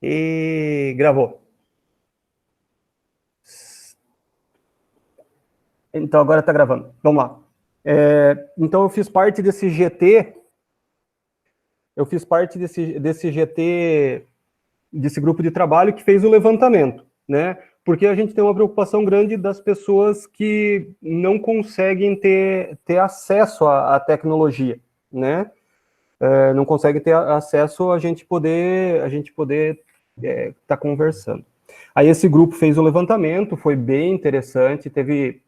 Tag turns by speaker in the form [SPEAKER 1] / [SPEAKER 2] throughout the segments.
[SPEAKER 1] E gravou. Então agora está gravando. Vamos lá. Então eu fiz parte desse GT. Eu fiz parte desse GT, desse grupo de trabalho que fez o levantamento, né? Porque a gente tem uma preocupação grande das pessoas que não conseguem ter acesso à tecnologia, né? Não conseguem ter acesso a gente poder tá conversando. Aí esse grupo fez o levantamento, foi bem interessante, teve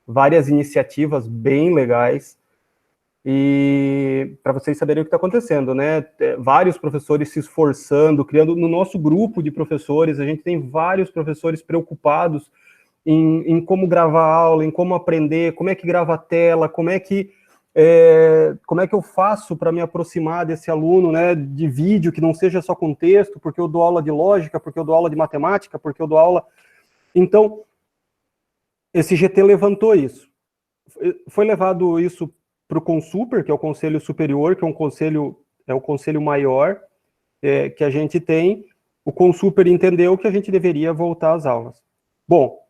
[SPEAKER 1] várias iniciativas bem legais, e para vocês saberem o que está acontecendo, né? Vários professores se esforçando, criando. No nosso grupo de professores, a gente tem vários professores preocupados em como gravar aula, em como aprender, como é que grava a tela, como é que eu faço para me aproximar desse aluno, né, de vídeo, que não seja só com texto, porque eu dou aula de lógica, porque eu dou aula de matemática, porque eu dou aula... Então, esse GT levantou isso. Foi levado isso para o Consuper, que é o Conselho Superior, que é o conselho maior que a gente tem. O Consuper entendeu que a gente deveria voltar às aulas. Bom,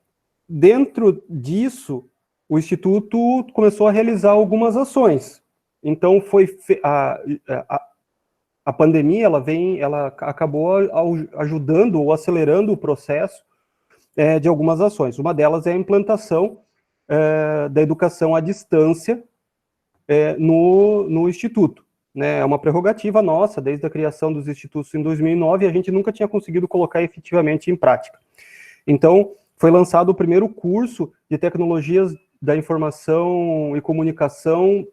[SPEAKER 1] dentro disso, o Instituto começou a realizar algumas ações. Então, a pandemia, ela acabou ajudando ou acelerando o processo de algumas ações. Uma delas é a implantação da educação à distância no Instituto. Né? É uma prerrogativa nossa, desde a criação dos institutos em 2009, e a gente nunca tinha conseguido colocar efetivamente em prática. Então, foi lançado o primeiro curso de tecnologias da informação e comunicação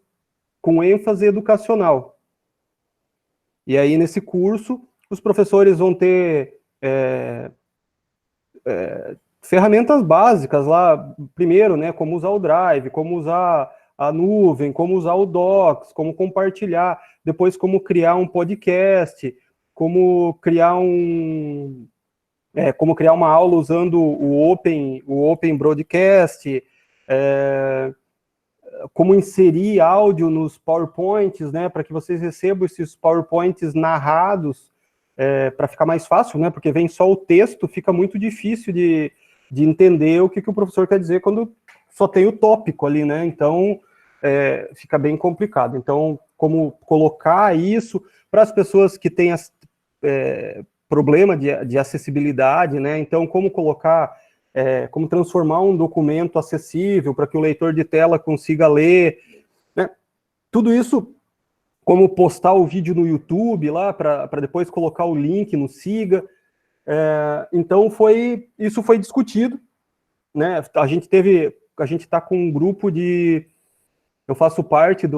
[SPEAKER 1] com ênfase educacional. E aí, nesse curso, os professores vão ter ferramentas básicas lá, primeiro, né, como usar o Drive, como usar a nuvem, como usar o Docs, como compartilhar, depois como criar um podcast, como criar uma aula usando o Open Broadcast, como inserir áudio nos PowerPoints, né, para que vocês recebam esses PowerPoints narrados, para ficar mais fácil, né, porque vem só o texto, fica muito difícil de entender o que o professor quer dizer quando só tem o tópico ali, né, então fica bem complicado. Então, como colocar isso para as pessoas que têm problema de acessibilidade, né, então como colocar, como transformar um documento acessível para que o leitor de tela consiga ler, né, tudo isso, como postar o vídeo no YouTube lá, para depois colocar o link no Siga. Então, isso foi discutido, né? A gente está com um grupo de... Eu faço parte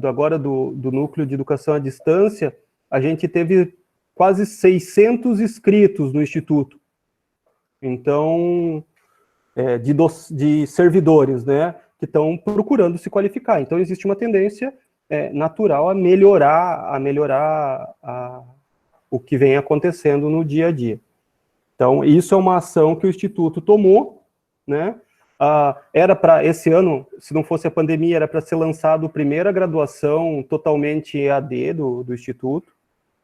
[SPEAKER 1] agora do núcleo de educação à distância. A gente teve quase 600 inscritos no Instituto. Então, de servidores, né? Que estão procurando se qualificar. Então, existe uma tendência natural a melhorar o que vem acontecendo no dia a dia. Então, isso é uma ação que o Instituto tomou, né? Era para, esse ano, se não fosse a pandemia, era para ser lançado a primeira graduação totalmente EAD do Instituto,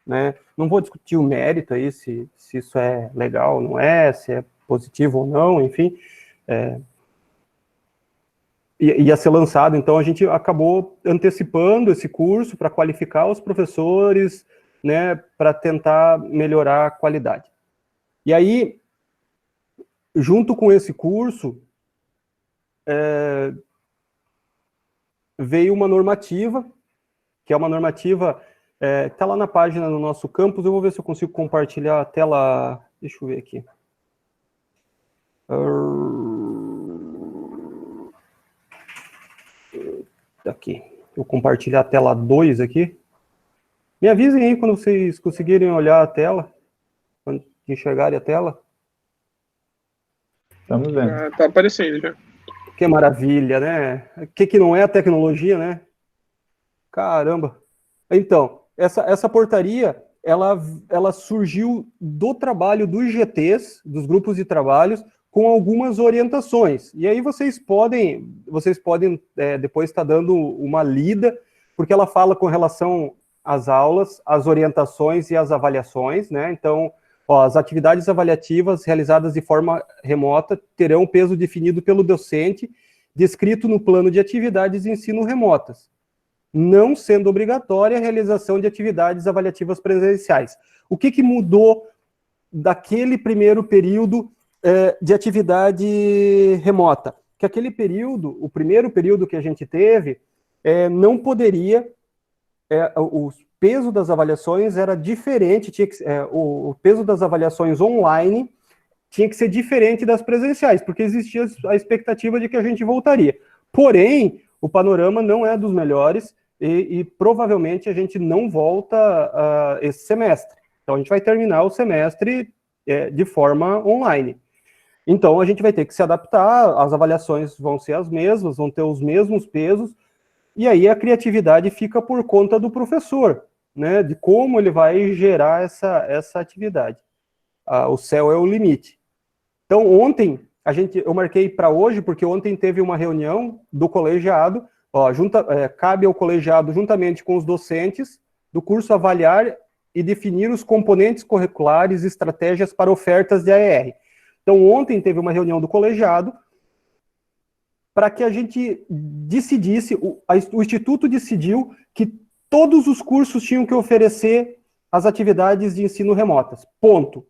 [SPEAKER 1] né? Não vou discutir o mérito aí, se isso é legal ou não é, se é positivo ou não, enfim, ia ser lançado. Então a gente acabou antecipando esse curso para qualificar os professores, né, para tentar melhorar a qualidade. E aí, junto com esse curso, veio uma normativa, que é uma normativa que está lá na página do nosso campus. Eu vou ver se eu consigo compartilhar a tela. Deixa eu ver aqui. Aqui. Vou compartilhar a tela 2 aqui. Me avisem aí quando vocês conseguirem olhar a tela, quando enxergarem a tela.
[SPEAKER 2] Estamos vendo.
[SPEAKER 3] Tá aparecendo já.
[SPEAKER 1] Que maravilha, né? O que não é a tecnologia, né? Caramba. Então, essa portaria, ela surgiu do trabalho dos GTs, dos grupos de trabalhos, com algumas orientações. E aí vocês podem depois estar dando uma lida, porque ela fala com relação as aulas, as orientações e as avaliações, né? Então, ó, as atividades avaliativas realizadas de forma remota terão o peso definido pelo docente, descrito no plano de atividades de ensino remotas, não sendo obrigatória a realização de atividades avaliativas presenciais. O que mudou daquele primeiro período de atividade remota? Que aquele período, o primeiro período que a gente teve, não poderia, o peso das avaliações era diferente, tinha que, o peso das avaliações online tinha que ser diferente das presenciais, porque existia a expectativa de que a gente voltaria. Porém, o panorama não é dos melhores e provavelmente a gente não volta esse semestre. Então, a gente vai terminar o semestre de forma online. Então, a gente vai ter que se adaptar, as avaliações vão ser as mesmas, vão ter os mesmos pesos, e aí a criatividade fica por conta do professor, né, de como ele vai gerar essa atividade. O céu é o limite. Então, ontem, eu marquei para hoje, porque ontem teve uma reunião do colegiado, cabe ao colegiado, juntamente com os docentes do curso, avaliar e definir os componentes curriculares e estratégias para ofertas de AER. Então, ontem teve uma reunião do colegiado para que a gente decidisse, o Instituto decidiu que todos os cursos tinham que oferecer as atividades de ensino remotas, ponto.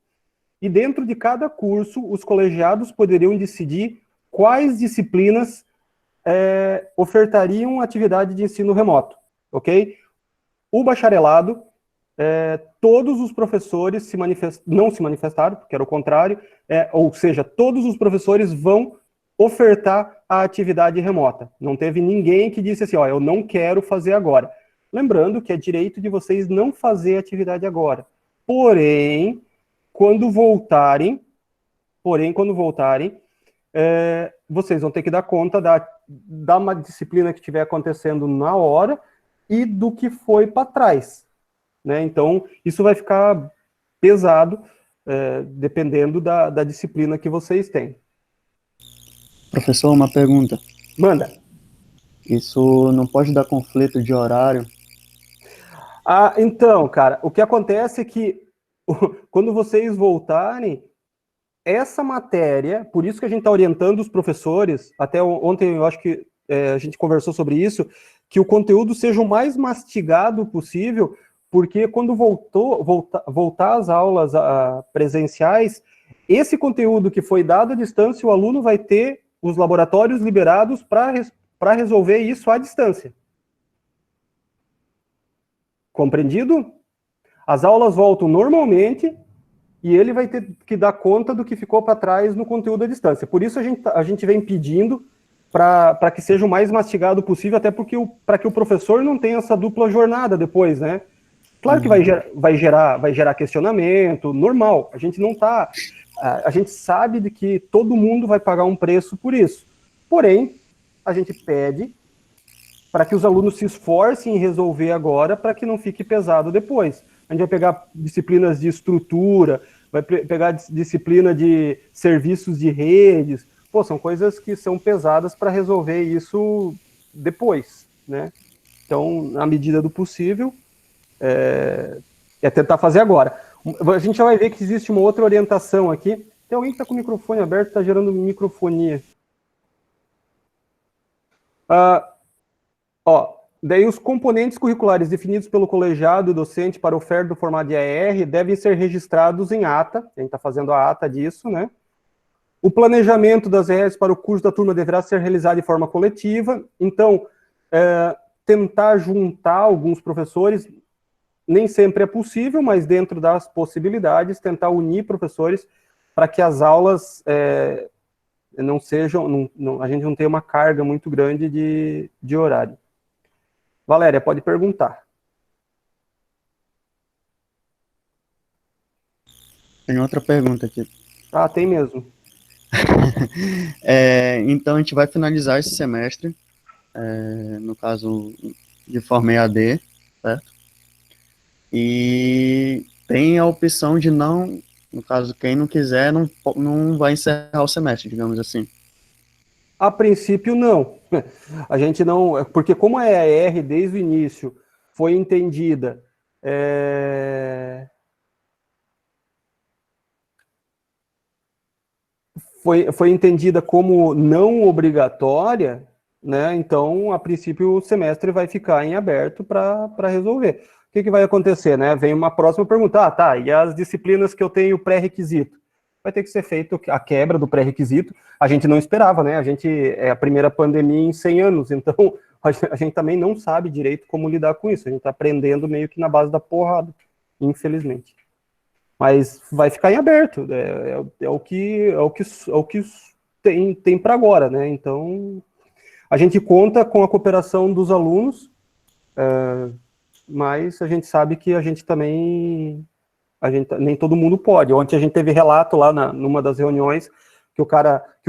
[SPEAKER 1] E dentro de cada curso, os colegiados poderiam decidir quais disciplinas ofertariam atividade de ensino remoto, ok? O bacharelado, todos os professores não se manifestaram, porque era o contrário, ou seja, todos os professores vão ofertar a atividade remota. Não teve ninguém que disse assim, eu não quero fazer agora. Lembrando que é direito de vocês não fazer atividade agora. Porém, quando voltarem, vocês vão ter que dar conta da uma disciplina que estiver acontecendo na hora e do que foi para trás, né? Então, isso vai ficar pesado, dependendo da disciplina que vocês têm.
[SPEAKER 2] Professor, uma pergunta.
[SPEAKER 1] Manda.
[SPEAKER 2] Isso não pode dar conflito de horário?
[SPEAKER 1] Então, cara, o que acontece é que quando vocês voltarem, essa matéria, por isso que a gente está orientando os professores, até ontem eu acho que a gente conversou sobre isso, que o conteúdo seja o mais mastigado possível, porque quando voltar às aulas presenciais, esse conteúdo que foi dado à distância, o aluno vai ter os laboratórios liberados para resolver isso à distância. Compreendido? As aulas voltam normalmente e ele vai ter que dar conta do que ficou para trás no conteúdo à distância. Por isso a gente vem pedindo para que seja o mais mastigado possível, até para que o professor não tenha essa dupla jornada depois, né? Claro que vai gerar questionamento, normal. A gente não tá... A gente sabe de que todo mundo vai pagar um preço por isso. Porém, a gente pede para que os alunos se esforcem em resolver agora, para que não fique pesado depois. A gente vai pegar disciplinas de estrutura, vai pegar disciplina de serviços de redes. São coisas que são pesadas para resolver isso depois, né? Então, na medida do possível, é tentar fazer agora. A gente já vai ver que existe uma outra orientação aqui. Tem alguém que está com o microfone aberto, está gerando microfonia. Daí os componentes curriculares definidos pelo colegiado docente para oferta do formato de AER devem ser registrados em ata, a gente está fazendo a ata disso, né? O planejamento das AERs para o curso da turma deverá ser realizado de forma coletiva, então, tentar juntar alguns professores, nem sempre é possível, mas dentro das possibilidades, tentar unir professores para que as aulas não sejam, a gente não tenha uma carga muito grande de horário. Valéria, pode perguntar.
[SPEAKER 2] Tem outra pergunta aqui.
[SPEAKER 1] Tem mesmo.
[SPEAKER 2] Então, a gente vai finalizar esse semestre, no caso, de forma EAD, certo? E tem a opção de não, no caso, quem não quiser, não vai encerrar o semestre, digamos assim.
[SPEAKER 1] A princípio, não. A gente não... Porque como é AER desde o início, foi entendida foi entendida como não obrigatória, né? Então, a princípio, o semestre vai ficar em aberto para resolver. O que vai acontecer, né? Vem uma próxima pergunta. Tá, e as disciplinas que eu tenho pré-requisito? Vai ter que ser feita a quebra do pré-requisito. A gente não esperava, né? É a primeira pandemia em 100 anos, então a gente também não sabe direito como lidar com isso. A gente está aprendendo meio que na base da porrada, infelizmente. Mas vai ficar em aberto, é o que tem para agora, né? Então, a gente conta com a cooperação dos alunos, mas a gente sabe que nem todo mundo pode. Ontem a gente teve relato lá numa das reuniões que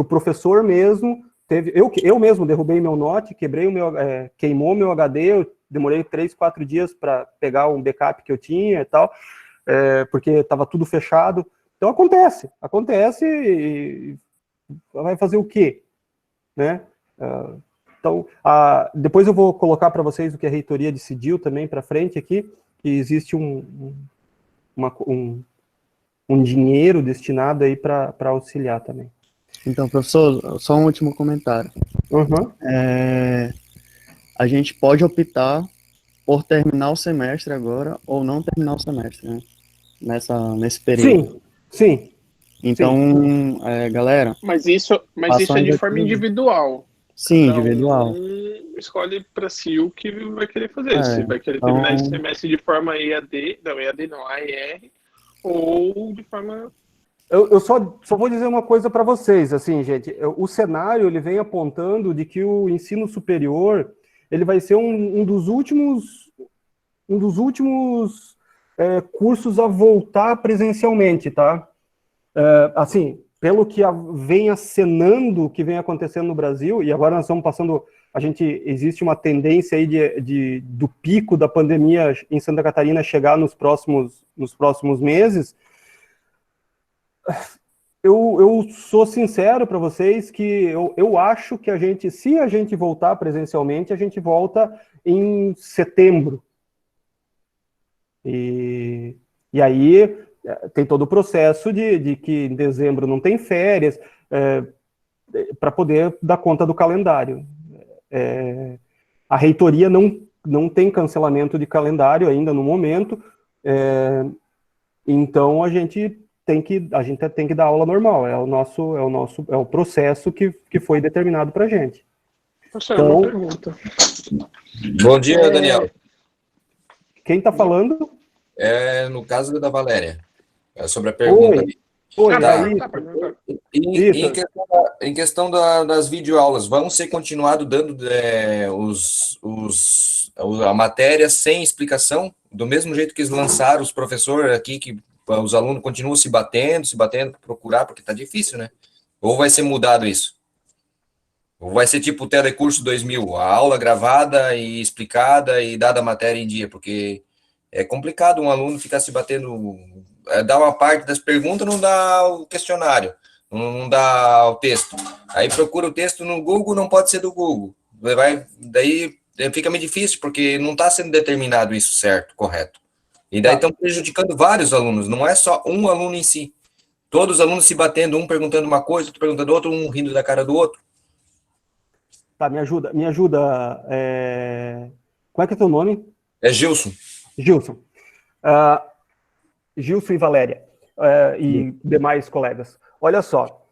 [SPEAKER 1] o professor mesmo teve, eu mesmo derrubei meu note, queimou meu HD, eu demorei 3, 4 dias para pegar um backup que eu tinha e tal. Porque estava tudo fechado. Então acontece e vai fazer o quê? Né? Então, depois eu vou colocar para vocês o que a reitoria decidiu também para frente aqui, que existe um dinheiro destinado aí para auxiliar também.
[SPEAKER 2] Então, professor, só um último comentário.
[SPEAKER 1] Uhum.
[SPEAKER 2] A gente pode optar por terminar o semestre agora ou não terminar o semestre, né? Nesse período.
[SPEAKER 1] Sim.
[SPEAKER 2] Então, galera...
[SPEAKER 3] Mas isso é de forma individual.
[SPEAKER 2] Sim, individual.
[SPEAKER 3] Escolhe para si o que vai querer fazer. Se vai querer terminar esse semestre de forma EAD, AER, ou de forma...
[SPEAKER 1] Eu só vou dizer uma coisa para vocês, assim, gente, o cenário ele vem apontando de que o ensino superior ele vai ser um dos últimos cursos a voltar presencialmente, tá? Assim, pelo que vem acenando o que vem acontecendo no Brasil, e agora nós estamos passando, existe uma tendência aí do pico da pandemia em Santa Catarina chegar nos próximos meses. Eu sou sincero para vocês que eu acho que se a gente voltar presencialmente, a gente volta em setembro. E aí tem todo o processo de que em dezembro não tem férias, para poder dar conta do calendário. A reitoria não tem cancelamento de calendário ainda no momento, então a gente tem que dar aula normal, é o processo que foi determinado para a gente.
[SPEAKER 3] Então, uma pergunta.
[SPEAKER 4] Bom dia, Daniel.
[SPEAKER 1] Quem está falando?
[SPEAKER 4] No caso da Valéria, sobre a pergunta.
[SPEAKER 1] Oi,
[SPEAKER 4] Em questão das videoaulas, vão ser continuado dando a matéria sem explicação, do mesmo jeito que eles lançaram os professores aqui, que os alunos continuam se batendo, para procurar, porque está difícil, né? Ou vai ser mudado isso? Ou vai ser tipo o Telecurso 2000, a aula gravada e explicada e dada a matéria em dia, porque é complicado um aluno ficar se batendo, dar uma parte das perguntas, não dá o questionário, não dá o texto. Aí procura o texto no Google, não pode ser do Google. Daí fica meio difícil, porque não está sendo determinado isso certo, correto. E daí estão prejudicando vários alunos, não é só um aluno em si. Todos os alunos se batendo, um perguntando uma coisa, outro perguntando outra, um rindo da cara do outro.
[SPEAKER 1] Tá, me ajuda. Qual é que é teu nome?
[SPEAKER 4] É Gilson.
[SPEAKER 1] Gilson. Gilson e Valéria, e demais colegas. Olha só,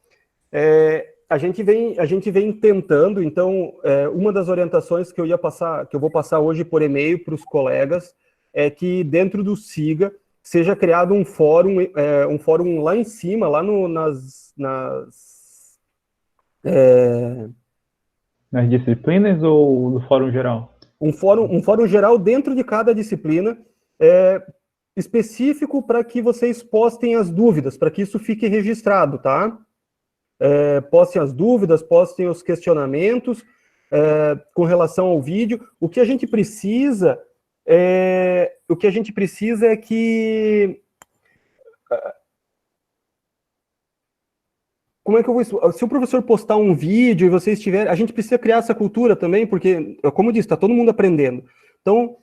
[SPEAKER 1] a gente vem tentando, então, uma das orientações que eu vou passar hoje por e-mail para os colegas, é que dentro do SIGA seja criado um fórum lá em cima, lá
[SPEAKER 5] nas disciplinas ou no fórum geral?
[SPEAKER 1] Um fórum geral dentro de cada disciplina, específico para que vocês postem as dúvidas, para que isso fique registrado, tá? Postem as dúvidas, postem os questionamentos com relação ao vídeo. O que a gente precisa é que... Como é que eu vou... Se o professor postar um vídeo e vocês tiverem... A gente precisa criar essa cultura também, porque, como eu disse, está todo mundo aprendendo. Então,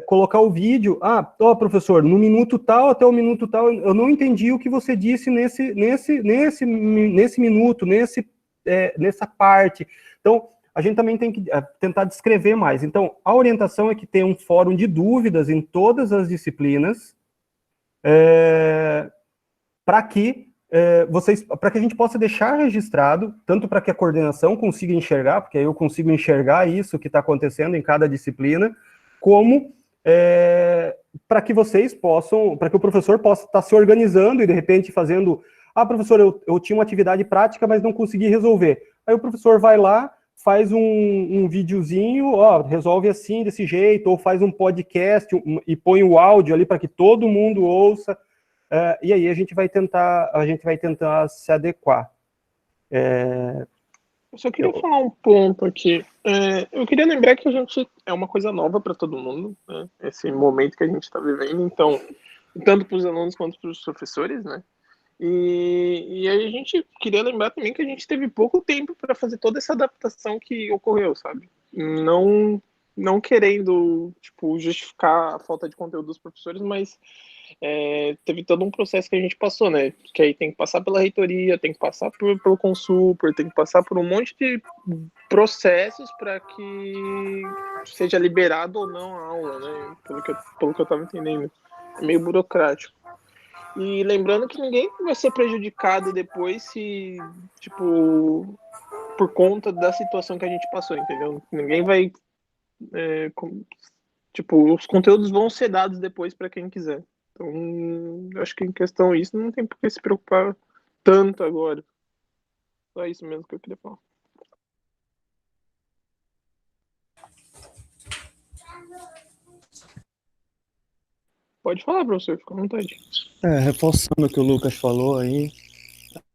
[SPEAKER 1] colocar o vídeo, professor, no minuto tal até o minuto tal, eu não entendi o que você disse nesse minuto, nessa parte. Então, a gente também tem que tentar descrever mais. Então, a orientação é que tenha um fórum de dúvidas em todas as disciplinas, para que a gente possa deixar registrado, tanto para que a coordenação consiga enxergar, porque aí eu consigo enxergar isso que está acontecendo em cada disciplina, como para que vocês possam, para que o professor possa estar se organizando e de repente fazendo, professor, eu tinha uma atividade prática, mas não consegui resolver. Aí o professor vai lá, faz um videozinho, resolve assim, desse jeito, ou faz um podcast e põe o áudio ali para que todo mundo ouça, e aí a gente vai tentar se adequar.
[SPEAKER 3] Eu só queria falar um ponto aqui. Eu queria lembrar que a gente é uma coisa nova para todo mundo, né? Esse momento que a gente está vivendo, então, tanto para os alunos quanto para os professores, né? E aí a gente queria lembrar também que a gente teve pouco tempo para fazer toda essa adaptação que ocorreu, sabe? Não querendo, tipo, justificar a falta de conteúdo dos professores, mas teve todo um processo que a gente passou, né? Que aí tem que passar pela reitoria, tem que passar pelo Consulper, tem que passar por um monte de processos para que seja liberado ou não a aula, né? Pelo que eu tava entendendo. É meio burocrático. E lembrando que ninguém vai ser prejudicado depois se, tipo, por conta da situação que a gente passou, entendeu? Ninguém vai... tipo, os conteúdos vão ser dados depois para quem quiser. Então, acho que em questão isso, não tem por que se preocupar tanto agora. Só isso mesmo que eu queria falar. Pode falar, professor, fica à vontade.
[SPEAKER 2] Reforçando o que o Lucas falou aí,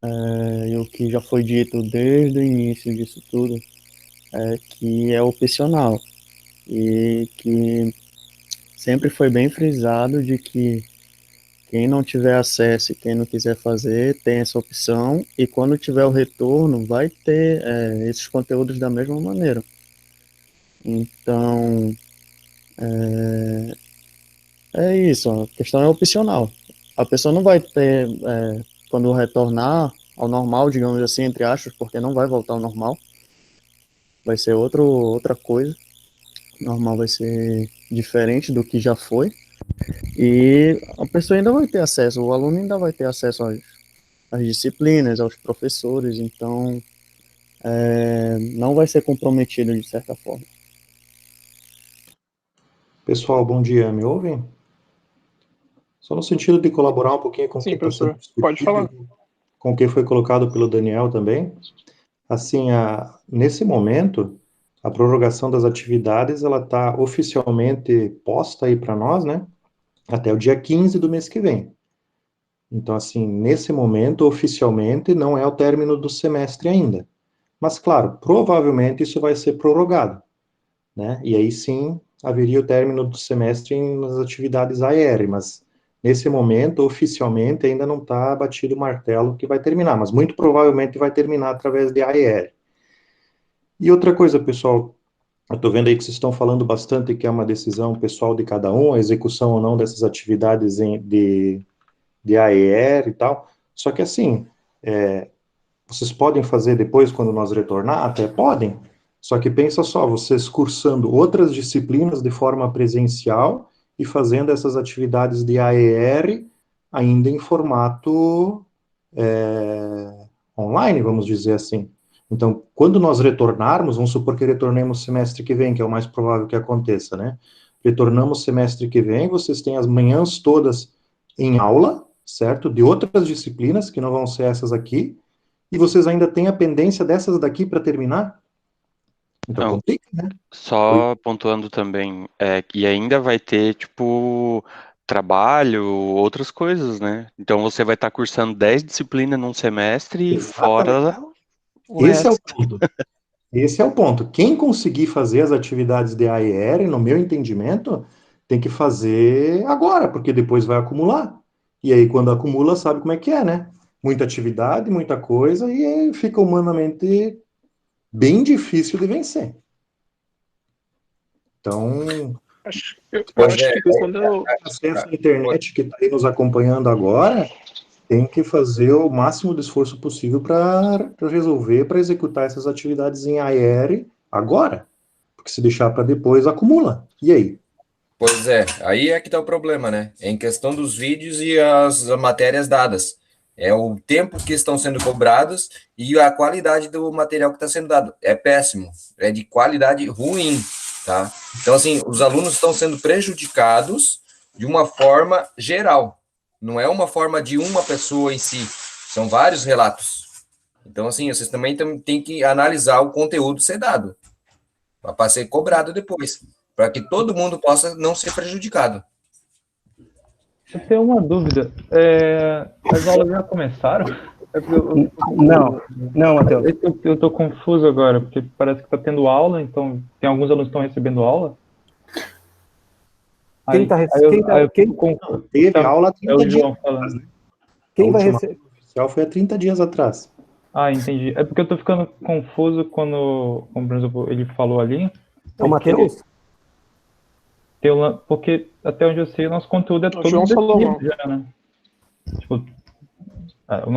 [SPEAKER 2] e o que já foi dito desde o início disso tudo, que é opcional. E que sempre foi bem frisado de que quem não tiver acesso e quem não quiser fazer, tem essa opção, e quando tiver o retorno, vai ter esses conteúdos da mesma maneira. Então, é isso, a questão é opcional. A pessoa não vai ter, quando retornar ao normal, digamos assim, entre aspas, porque não vai voltar ao normal, vai ser outra coisa, o normal vai ser diferente do que já foi, e a pessoa ainda vai ter acesso, o aluno ainda vai ter acesso às disciplinas, aos professores, então não vai ser comprometido de certa forma.
[SPEAKER 6] Pessoal, bom dia, me ouvem? Só no sentido de colaborar um pouquinho com o que está sendo discutido,
[SPEAKER 3] pode falar.
[SPEAKER 6] Com o que foi colocado pelo Daniel também. Assim, nesse momento, a prorrogação das atividades, ela está oficialmente posta aí para nós, né? Até o dia 15 do mês que vem. Então, assim, nesse momento, oficialmente, não é o término do semestre ainda. Mas, claro, provavelmente isso vai ser prorrogado, né? E aí sim, haveria o término do semestre nas atividades AER, mas nesse momento, oficialmente, ainda não está batido o martelo que vai terminar, mas muito provavelmente vai terminar através de AER. E outra coisa, pessoal, eu estou vendo aí que vocês estão falando bastante que é uma decisão pessoal de cada um, a execução ou não dessas atividades de AER e tal, só que assim, vocês podem fazer depois, quando nós retornar? Até podem, só que pensa só, vocês cursando outras disciplinas de forma presencial e fazendo essas atividades de AER ainda em formato online, vamos dizer assim. Então, quando nós retornarmos, vamos supor que retornemos semestre que vem, que é o mais provável que aconteça, né? Retornamos semestre que vem, vocês têm as manhãs todas em aula, certo? De outras disciplinas, que não vão ser essas aqui, e vocês ainda têm a pendência dessas daqui para terminar? Então, complica, né?
[SPEAKER 7] Só pontuando também, que ainda vai ter, tipo, trabalho, outras coisas, né? Então você vai estar cursando 10 disciplinas num semestre e fora o
[SPEAKER 6] Esse é o
[SPEAKER 7] resto.
[SPEAKER 6] ponto. Esse é o ponto. Quem conseguir fazer as atividades de AER, no meu entendimento, tem que fazer agora, porque depois vai acumular. E aí, quando acumula, sabe como é que é, né? Muita atividade, muita coisa, e aí fica humanamente bem difícil de vencer. Então,
[SPEAKER 3] Eu
[SPEAKER 4] Pois
[SPEAKER 3] acho que quando
[SPEAKER 6] Acesso à internet que está aí nos acompanhando agora, tem que fazer o máximo de esforço possível para resolver, para executar essas atividades em AR agora. Porque se deixar para depois, acumula. E aí?
[SPEAKER 4] Pois é, aí é que tá o problema, né? É em questão dos vídeos e as matérias dadas. É o tempo que estão sendo cobrados e a qualidade do material que está sendo dado. É péssimo, é de qualidade ruim, tá? Então, assim, os alunos estão sendo prejudicados de uma forma geral. Não é uma forma de uma pessoa em si, são vários relatos. Então, assim, vocês também têm que analisar o conteúdo ser dado, para ser cobrado depois, para que todo mundo possa não ser prejudicado.
[SPEAKER 5] Eu tenho uma dúvida. As aulas já começaram? É porque
[SPEAKER 1] Não, Matheus.
[SPEAKER 5] eu tô confuso agora, porque parece que está tendo aula, então tem alguns alunos que estão recebendo aula.
[SPEAKER 6] Teve aula há 30 dias
[SPEAKER 5] João falando.
[SPEAKER 6] atrás, né?
[SPEAKER 1] Quem
[SPEAKER 6] A
[SPEAKER 1] vai
[SPEAKER 6] última
[SPEAKER 1] receber?
[SPEAKER 6] oficial foi há 30 dias atrás.
[SPEAKER 5] Ah, entendi. É porque eu tô ficando confuso quando, como, por exemplo, ele falou ali.
[SPEAKER 1] É o Matheus?
[SPEAKER 5] Porque até onde eu sei, o nosso conteúdo é todo
[SPEAKER 3] João falou
[SPEAKER 5] definido
[SPEAKER 3] mal.
[SPEAKER 5] já, né? Tipo, o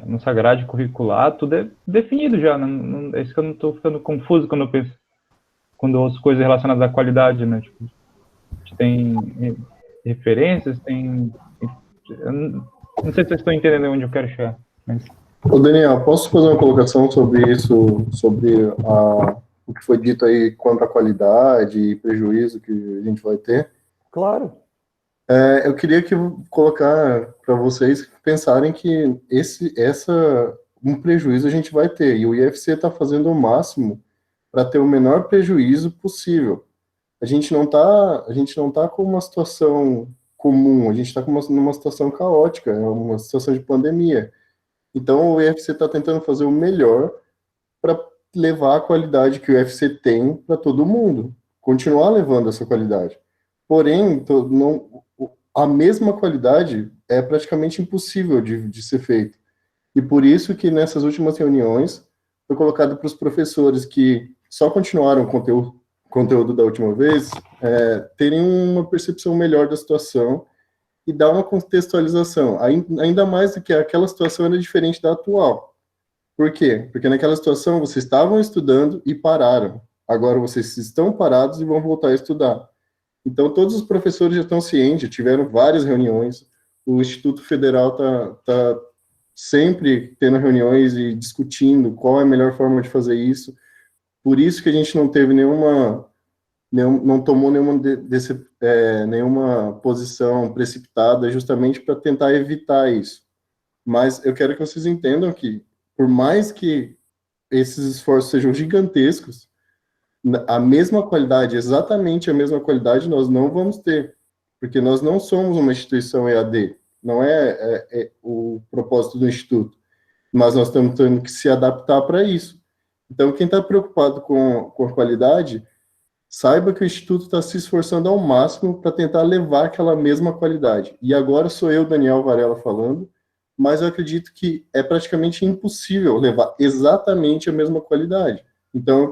[SPEAKER 5] nossa grade curricular, tudo é definido já, né? É isso que eu não tô ficando confuso quando eu penso, quando eu ouço coisas relacionadas à qualidade, né? Tipo, a gente tem referências, tem... Eu não sei se vocês estão entendendo onde eu quero chegar, mas...
[SPEAKER 8] Ô Daniel, posso fazer uma colocação sobre isso, sobre o que foi dito aí quanto à qualidade e prejuízo que a gente vai ter?
[SPEAKER 1] Claro.
[SPEAKER 8] Eu queria colocar para vocês pensarem que um prejuízo a gente vai ter, e o IFC está fazendo o máximo para ter o menor prejuízo possível. A gente não tá com uma situação comum, a gente está numa situação caótica, uma situação de pandemia. Então, o IFC está tentando fazer o melhor para levar a qualidade que o IFC tem para todo mundo, continuar levando essa qualidade. Porém, a mesma qualidade é praticamente impossível de ser feita. E por isso que nessas últimas reuniões foi colocado para os professores que só continuaram o conteúdo da última vez, terem uma percepção melhor da situação e dar uma contextualização, ainda mais do que aquela situação era diferente da atual. Por quê? Porque naquela situação vocês estavam estudando e pararam. Agora vocês estão parados e vão voltar a estudar. Então todos os professores já estão cientes, tiveram várias reuniões, o Instituto Federal tá sempre tendo reuniões e discutindo qual é a melhor forma de fazer isso. Por isso que a gente não teve não tomou nenhuma posição precipitada, justamente para tentar evitar isso. Mas eu quero que vocês entendam que, por mais que esses esforços sejam gigantescos, a mesma qualidade, exatamente a mesma qualidade, nós não vamos ter, porque nós não somos uma instituição EAD, não é o propósito do Instituto, mas nós estamos tendo que se adaptar para isso. Então, quem está preocupado com a qualidade, saiba que o Instituto está se esforçando ao máximo para tentar levar aquela mesma qualidade. E agora sou eu, Daniel Varela, falando, mas eu acredito que é praticamente impossível levar exatamente a mesma qualidade. Então, eu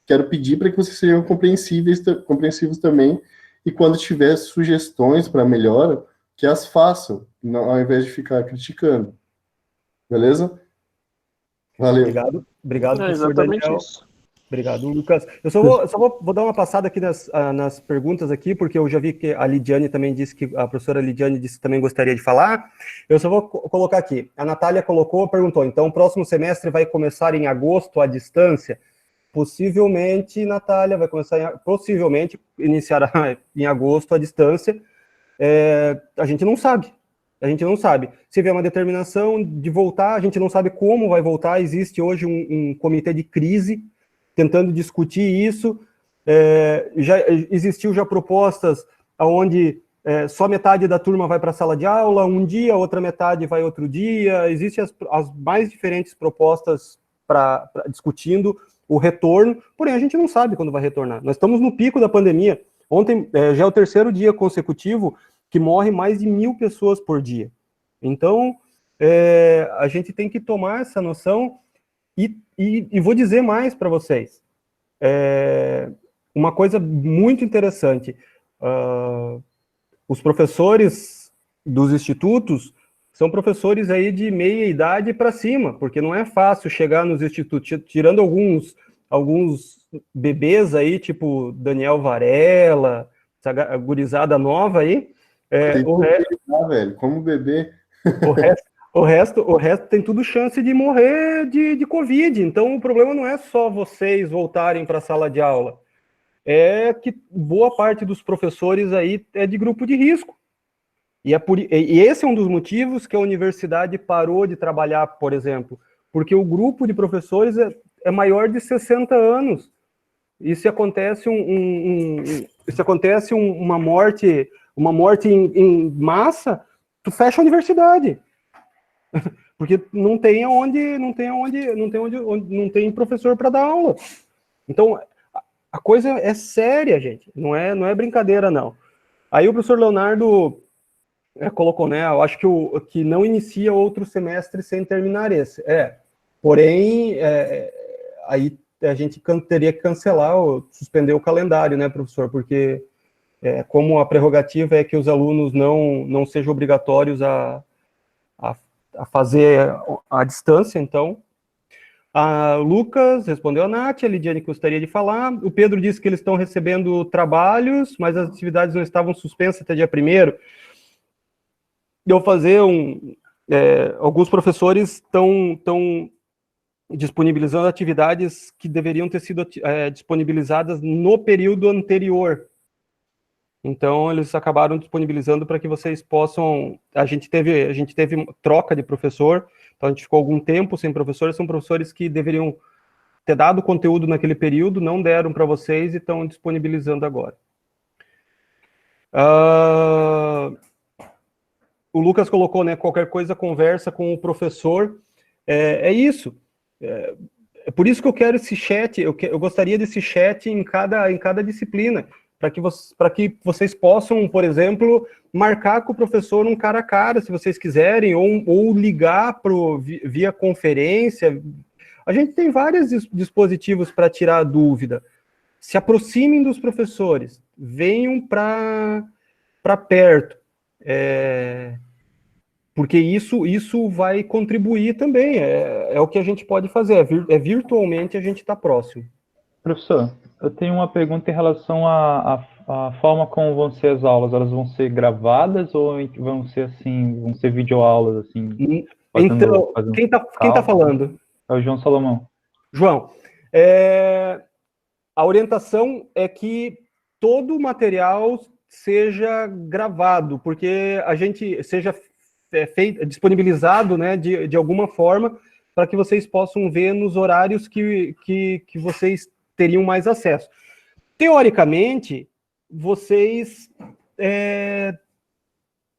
[SPEAKER 8] quero pedir para que vocês sejam compreensivos também, e quando tiver sugestões para melhora, que as façam, ao invés de ficar criticando. Beleza? Valeu.
[SPEAKER 1] Obrigado, professor
[SPEAKER 3] exatamente
[SPEAKER 1] Daniel.
[SPEAKER 3] isso.
[SPEAKER 1] Obrigado, Lucas. Eu só vou dar uma passada aqui nas perguntas aqui, porque eu já vi que a Lidiane também disse que a professora Lidiane disse que também gostaria de falar. Eu só vou colocar aqui. A Natália perguntou, então o próximo semestre vai começar em agosto à distância? Possivelmente, Natália, vai começar possivelmente iniciará em agosto à distância. A gente não sabe. Se vier uma determinação de voltar, a gente não sabe como vai voltar. Existe hoje um comitê de crise tentando discutir isso. Já existiu propostas onde só metade da turma vai para a sala de aula um dia, outra metade vai outro dia. Existem as mais diferentes propostas discutindo o retorno, porém a gente não sabe quando vai retornar. Nós estamos no pico da pandemia. Ontem já é o 3º dia consecutivo que morre mais de 1.000 pessoas por dia. Então, a gente tem que tomar essa noção e vou dizer mais para vocês. uma coisa muito interessante, os professores dos institutos são professores aí de meia idade para cima, porque não é fácil chegar nos institutos, tirando alguns bebês aí, tipo Daniel Varela, essa gurizada nova aí,
[SPEAKER 8] velho, como bebê.
[SPEAKER 1] o resto tem tudo chance de morrer de Covid. Então, o problema não é só vocês voltarem para a sala de aula. É que boa parte dos professores aí é de grupo de risco. E esse é um dos motivos que a universidade parou de trabalhar, por exemplo, porque o grupo de professores é maior de 60 anos. E se acontece uma morte em massa, tu fecha a universidade. Porque não tem professor para dar aula. Então, a coisa é séria, gente. Não é brincadeira, não. Aí o professor Leonardo colocou, né? Eu acho que não inicia outro semestre sem terminar esse. Porém, aí a gente teria que cancelar ou suspender o calendário, né, professor? Porque como a prerrogativa é que os alunos não sejam obrigatórios a fazer a distância, então. A Lucas respondeu a Nath, a Lidiane gostaria de falar. O Pedro disse que eles estão recebendo trabalhos, mas as atividades não estavam suspensas até dia 1º. Eu fazer alguns professores estão disponibilizando atividades que deveriam ter sido disponibilizadas no período anterior. Então, eles acabaram disponibilizando para que vocês possam... A gente teve troca de professor, então a gente ficou algum tempo sem professores, são professores que deveriam ter dado conteúdo naquele período, não deram para vocês e estão disponibilizando agora. O Lucas colocou, né, qualquer coisa conversa com o professor. É isso. É por isso que eu quero esse chat, eu gostaria desse chat em cada disciplina, para que vocês possam, por exemplo, marcar com o professor um cara a cara, se vocês quiserem, ou ligar via conferência. A gente tem vários dispositivos para tirar a dúvida. Se aproximem dos professores, venham para perto, porque isso vai contribuir também, é o que a gente pode fazer, virtualmente a gente está próximo.
[SPEAKER 5] Professor, eu tenho uma pergunta em relação à forma como vão ser as aulas. Elas vão ser gravadas ou vão ser videoaulas, assim?
[SPEAKER 1] Então, quem tá falando?
[SPEAKER 5] É o João Salomão.
[SPEAKER 1] João, a orientação é que todo o material seja gravado, porque a gente seja disponibilizado, né, de alguma forma, para que vocês possam ver nos horários que vocês teriam mais acesso. Teoricamente, vocês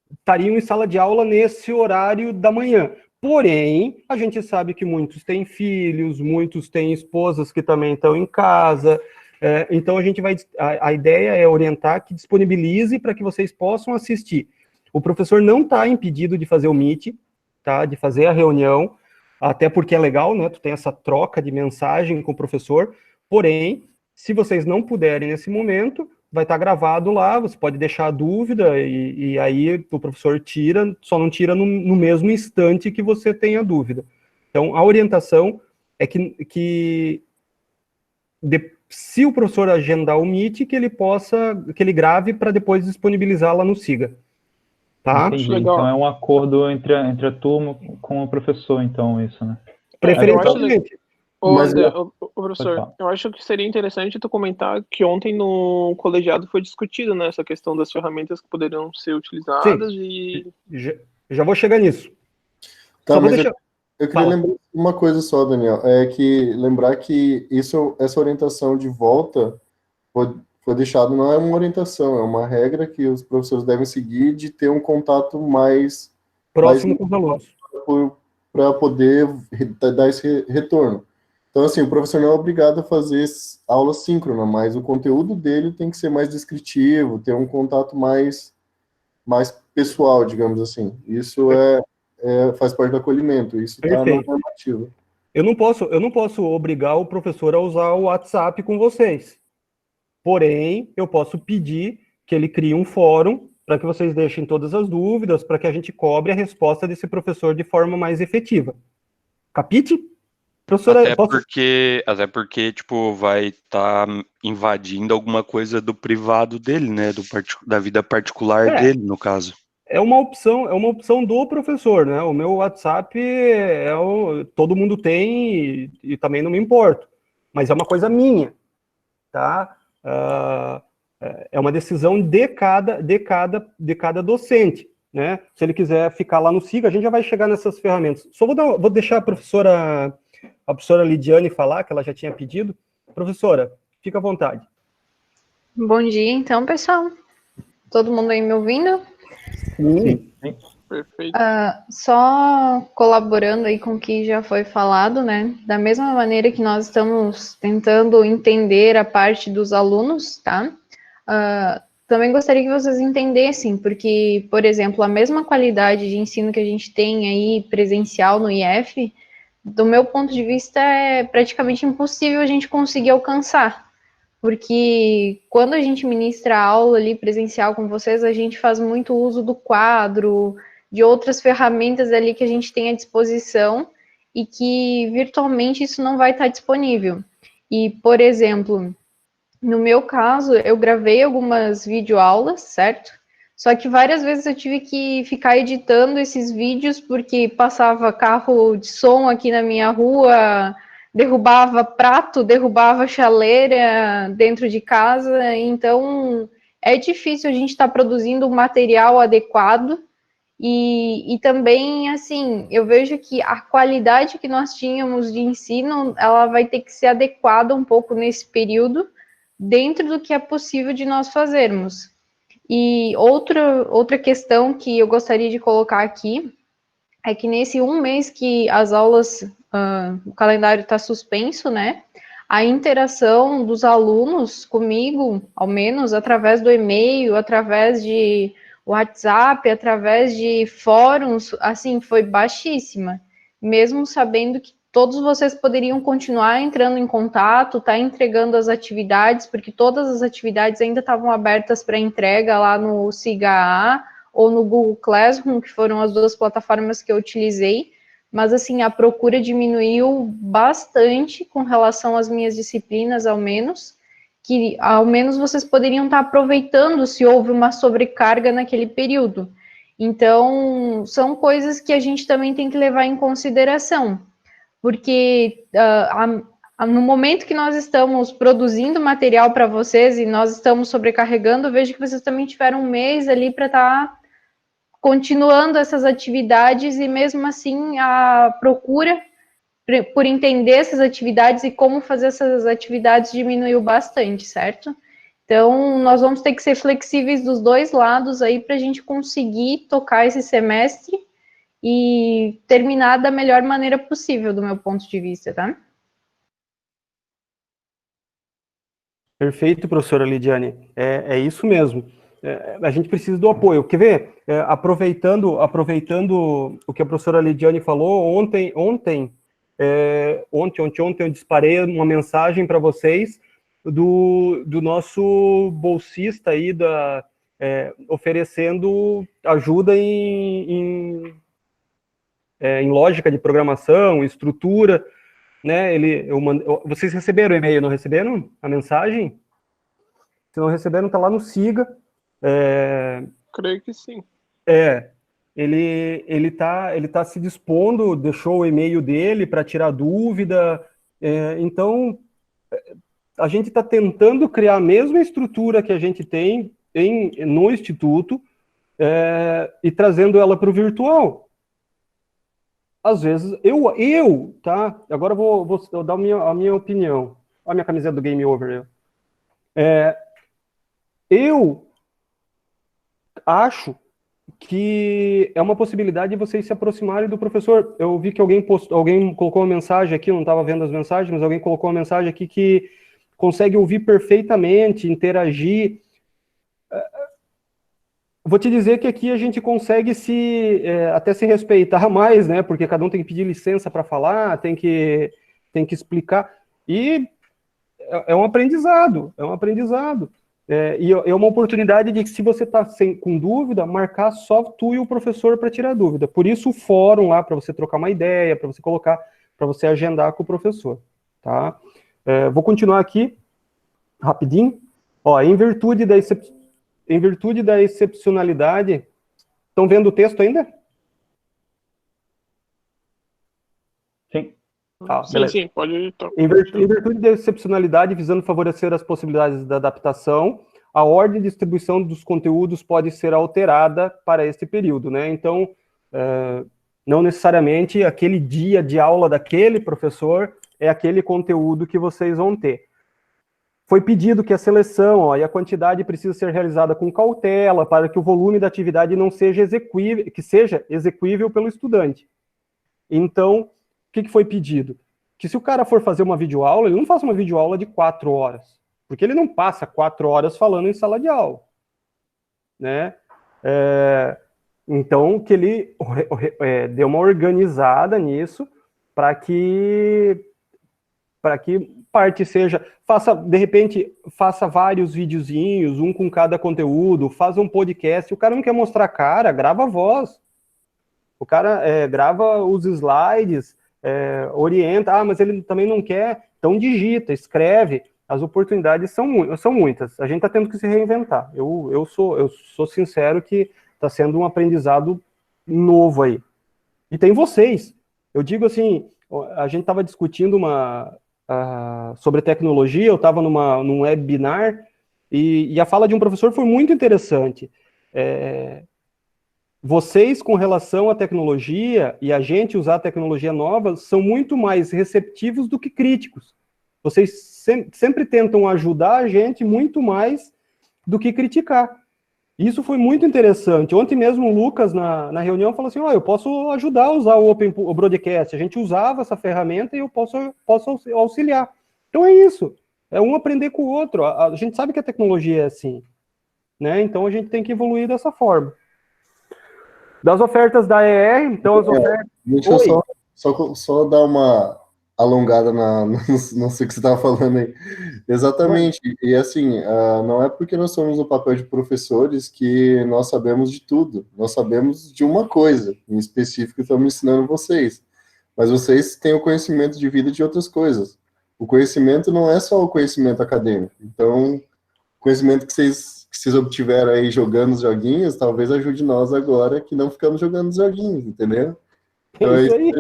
[SPEAKER 1] estariam em sala de aula nesse horário da manhã. Porém, a gente sabe que muitos têm filhos, muitos têm esposas que também estão em casa. Então, a ideia é orientar que disponibilize para que vocês possam assistir. O professor não está impedido de fazer o Meet, tá? De fazer a reunião, até porque é legal, né? Tu tem essa troca de mensagem com o professor. Porém, se vocês não puderem nesse momento, vai estar gravado lá, você pode deixar a dúvida e aí o professor tira, só não tira no mesmo instante que você tem a dúvida. Então, a orientação é que se o professor agendar o Meet, que ele grave para depois disponibilizar lá no SIGA. Tá?
[SPEAKER 5] Entendi. Então é um acordo entre a turma com o professor, então, isso, né?
[SPEAKER 1] Preferencialmente.
[SPEAKER 3] Professor, eu acho que seria interessante tu comentar que ontem no colegiado foi discutido, né, essa questão das ferramentas que poderiam ser utilizadas.
[SPEAKER 1] Sim. Já vou chegar nisso.
[SPEAKER 8] Tá, mas eu queria lembrar uma coisa só, Daniel, lembrar que essa orientação de volta foi deixado, não é uma orientação, é uma regra que os professores devem seguir de ter um contato mais
[SPEAKER 1] próximo com os alunos
[SPEAKER 8] para poder dar esse retorno. Então, assim, o professor não é obrigado a fazer aula síncrona, mas o conteúdo dele tem que ser mais descritivo, ter um contato mais pessoal, digamos assim. Isso faz parte do acolhimento, isso está na normativa.
[SPEAKER 1] eu não posso obrigar o professor a usar o WhatsApp com vocês. Porém, eu posso pedir que ele crie um fórum para que vocês deixem todas as dúvidas, para que a gente cobre a resposta desse professor de forma mais efetiva. Capite? Professora,
[SPEAKER 7] Até porque, tipo, vai estar invadindo alguma coisa do privado dele, né? Da vida particular dele, no caso.
[SPEAKER 1] É uma opção do professor, né? O meu WhatsApp todo mundo tem e também não me importo. Mas é uma coisa minha, tá? É uma decisão de cada docente, né? Se ele quiser ficar lá no SIGA, a gente já vai chegar nessas ferramentas. Só vou deixar a professora Lidiane falar, que ela já tinha pedido. Professora, fica à vontade.
[SPEAKER 9] Bom dia, então, pessoal. Todo mundo aí me ouvindo?
[SPEAKER 1] Sim.
[SPEAKER 3] Perfeito.
[SPEAKER 9] Só colaborando aí com o que já foi falado, né? Da mesma maneira que nós estamos tentando entender a parte dos alunos, tá? Também gostaria que vocês entendessem, porque, por exemplo, a mesma qualidade de ensino que a gente tem aí presencial no IF, do meu ponto de vista, é praticamente impossível a gente conseguir alcançar. Porque quando a gente ministra aula ali presencial com vocês, a gente faz muito uso do quadro, de outras ferramentas ali que a gente tem à disposição e que virtualmente isso não vai estar disponível. E, por exemplo, no meu caso, eu gravei algumas videoaulas, certo? Só que várias vezes eu tive que ficar editando esses vídeos porque passava carro de som aqui na minha rua, derrubava prato, derrubava chaleira dentro de casa, então é difícil a gente estar produzindo um material adequado e também, assim, eu vejo que a qualidade que nós tínhamos de ensino, ela vai ter que ser adequada um pouco nesse período, dentro do que é possível de nós fazermos. E outra questão que eu gostaria de colocar aqui é que nesse um mês que as aulas, o calendário está suspenso, né? A interação dos alunos comigo, ao menos através do e-mail, através de WhatsApp, através de fóruns, assim, foi baixíssima. Mesmo sabendo que todos vocês poderiam continuar entrando em contato, tá entregando as atividades, porque todas as atividades ainda estavam abertas para entrega lá no SIGA ou no Google Classroom, que foram as duas plataformas que eu utilizei, mas assim, a procura diminuiu bastante com relação às minhas disciplinas, ao menos, que ao menos vocês poderiam estar aproveitando se houve uma sobrecarga naquele período. Então, são coisas que a gente também tem que levar em consideração, porque no momento que nós estamos produzindo material para vocês e nós estamos sobrecarregando, eu vejo que vocês também tiveram um mês ali para estar continuando essas atividades e mesmo assim a procura por entender essas atividades e como fazer essas atividades diminuiu bastante, certo? Então, nós vamos ter que ser flexíveis dos dois lados aí para a gente conseguir tocar esse semestre e terminar da melhor maneira possível, do meu ponto de vista, tá?
[SPEAKER 1] Perfeito, professora Lidiane. É isso mesmo. A gente precisa do apoio. Quer ver? Aproveitando o que a professora Lidiane falou, ontem eu disparei uma mensagem para vocês do nosso bolsista aí, oferecendo ajuda em lógica de programação, estrutura, né? Vocês receberam o e-mail, não receberam a mensagem? Se não receberam, tá lá no SIGA.
[SPEAKER 3] Creio que sim.
[SPEAKER 1] Ele tá se dispondo, deixou o e-mail dele para tirar dúvida. Então, a gente está tentando criar a mesma estrutura que a gente tem no Instituto e trazendo ela para o virtual. Às vezes, tá? Agora eu vou dar a minha opinião. Olha a minha camiseta do Game Over. Eu acho que é uma possibilidade de vocês se aproximarem do professor. Eu vi que alguém colocou uma mensagem aqui, eu não estava vendo as mensagens, mas alguém colocou uma mensagem aqui que consegue ouvir perfeitamente, interagir. vou te dizer que aqui a gente consegue até se respeitar mais, né? Porque cada um tem que pedir licença para falar, tem que explicar. E é um aprendizado, e é uma oportunidade de que, se você está com dúvida, marcar só tu e o professor para tirar dúvida. Por isso o fórum lá, para você trocar uma ideia, para você colocar, para você agendar com o professor, tá? Vou continuar aqui, rapidinho. Ó, em virtude da excepcionalidade... Estão vendo o texto ainda?
[SPEAKER 5] Sim.
[SPEAKER 3] Sim, pode ir.
[SPEAKER 1] Em virtude da excepcionalidade, visando favorecer as possibilidades da adaptação, a ordem de distribuição dos conteúdos pode ser alterada para este período, né? Então, não necessariamente aquele dia de aula daquele professor é aquele conteúdo que vocês vão ter. Foi pedido que a seleção e a quantidade precisa ser realizada com cautela para que o volume da atividade não seja execuível, que seja execuível pelo estudante. Então, o que foi pedido? Que se o cara for fazer uma videoaula, ele não faça uma videoaula de 4 horas, porque ele não passa 4 horas falando em sala de aula, né? Então, que ele dê uma organizada nisso, para que parte seja, de repente, faça vários videozinhos, um com cada conteúdo, faz um podcast. O cara não quer mostrar a cara, grava a voz. O cara grava os slides, orienta, mas ele também não quer, então digita, escreve. As oportunidades são muitas. A gente está tendo que se reinventar. Eu sou sincero que está sendo um aprendizado novo aí. E tem vocês. Eu digo assim, a gente estava discutindo sobre tecnologia, eu estava num webinar, e a fala de um professor foi muito interessante. Vocês, com relação à tecnologia, e a gente usar a tecnologia nova, são muito mais receptivos do que críticos. Vocês sempre tentam ajudar a gente muito mais do que criticar. Isso foi muito interessante. Ontem mesmo o Lucas, na reunião, falou assim, eu posso ajudar a usar o Broadcast. A gente usava essa ferramenta e eu posso auxiliar. Então é isso. É um aprender com o outro. A gente sabe que a tecnologia é assim, né? Então a gente tem que evoluir dessa forma. Das ofertas da ER, então as ofertas...
[SPEAKER 8] Deixa eu só dar uma alongada não sei o que você estava falando aí. Exatamente. E assim, não é porque nós somos no papel de professores que nós sabemos de tudo. Nós sabemos de uma coisa, em específico, estamos ensinando vocês. Mas vocês têm o conhecimento de vida de outras coisas. O conhecimento não é só o conhecimento acadêmico. Então, o conhecimento que vocês obtiveram aí jogando os joguinhos, talvez ajude nós agora que não ficamos jogando os joguinhos, entendeu? Então,
[SPEAKER 1] é isso aí.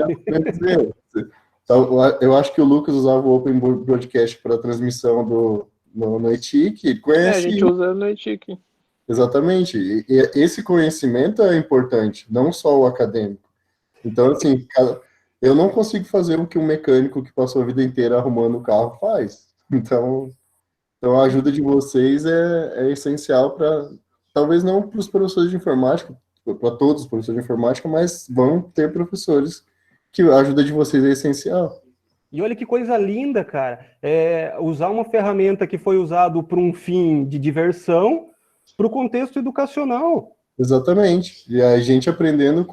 [SPEAKER 8] Então, eu acho que o Lucas usava o Open Broadcast para transmissão no ETIC.
[SPEAKER 3] A gente usa no ETIC.
[SPEAKER 8] Exatamente. E esse conhecimento é importante, não só o acadêmico. Então, assim, eu não consigo fazer o que um mecânico que passou a vida inteira arrumando o carro faz. Então a ajuda de vocês é essencial para, talvez não para os professores de informática, para todos os professores de informática, mas vão ter professores que a ajuda de vocês é essencial.
[SPEAKER 1] E olha que coisa linda, cara. Usar uma ferramenta que foi usado para um fim de diversão para o contexto educacional.
[SPEAKER 8] Exatamente. E a gente aprendendo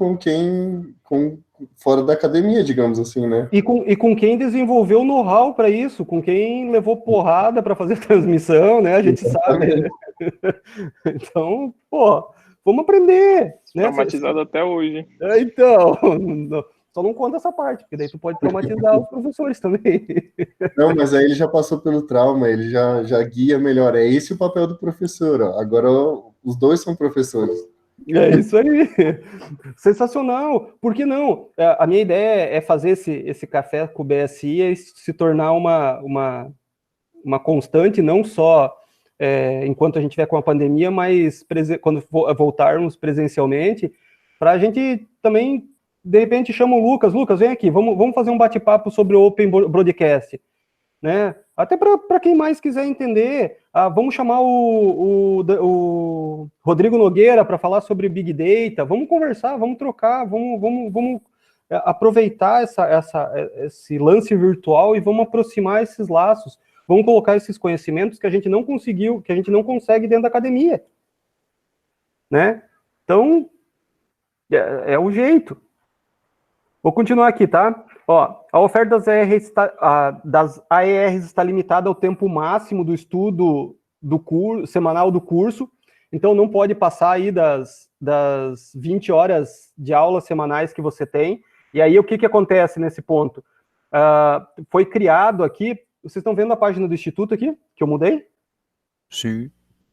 [SPEAKER 8] fora da academia, digamos assim, né?
[SPEAKER 1] E com quem desenvolveu o know-how para isso, com quem levou porrada para fazer transmissão, né? A gente sabe. Né? Então, vamos aprender. Né?
[SPEAKER 3] Traumatizado até hoje.
[SPEAKER 1] Então, só não conta essa parte, porque daí tu pode traumatizar os professores também.
[SPEAKER 8] Não, mas aí ele já passou pelo trauma, ele já guia melhor. É esse o papel do professor. Ó. Agora os dois são professores.
[SPEAKER 1] É isso aí. Sensacional. Por que não? A minha ideia é fazer esse café com o BSI e se tornar uma constante, não só enquanto a gente estiver com a pandemia, mas quando voltarmos presencialmente, para a gente também, de repente, chama o Lucas. Lucas, vem aqui, vamos fazer um bate-papo sobre o Open Broadcast. Né? Até para quem mais quiser entender, vamos chamar o Rodrigo Nogueira para falar sobre Big Data, vamos conversar, vamos trocar, vamos aproveitar esse lance virtual e vamos aproximar esses laços, vamos colocar esses conhecimentos que a gente não conseguiu, que a gente não consegue dentro da academia. né? Então, é o jeito. Vou continuar aqui, tá? Ó, a oferta das AERs está limitada ao tempo máximo do estudo do curso, semanal do curso, então não pode passar aí das 20 horas de aulas semanais que você tem. E aí, o que acontece nesse ponto? Foi criado aqui, vocês estão vendo a página do Instituto aqui, que eu mudei?
[SPEAKER 10] Sim.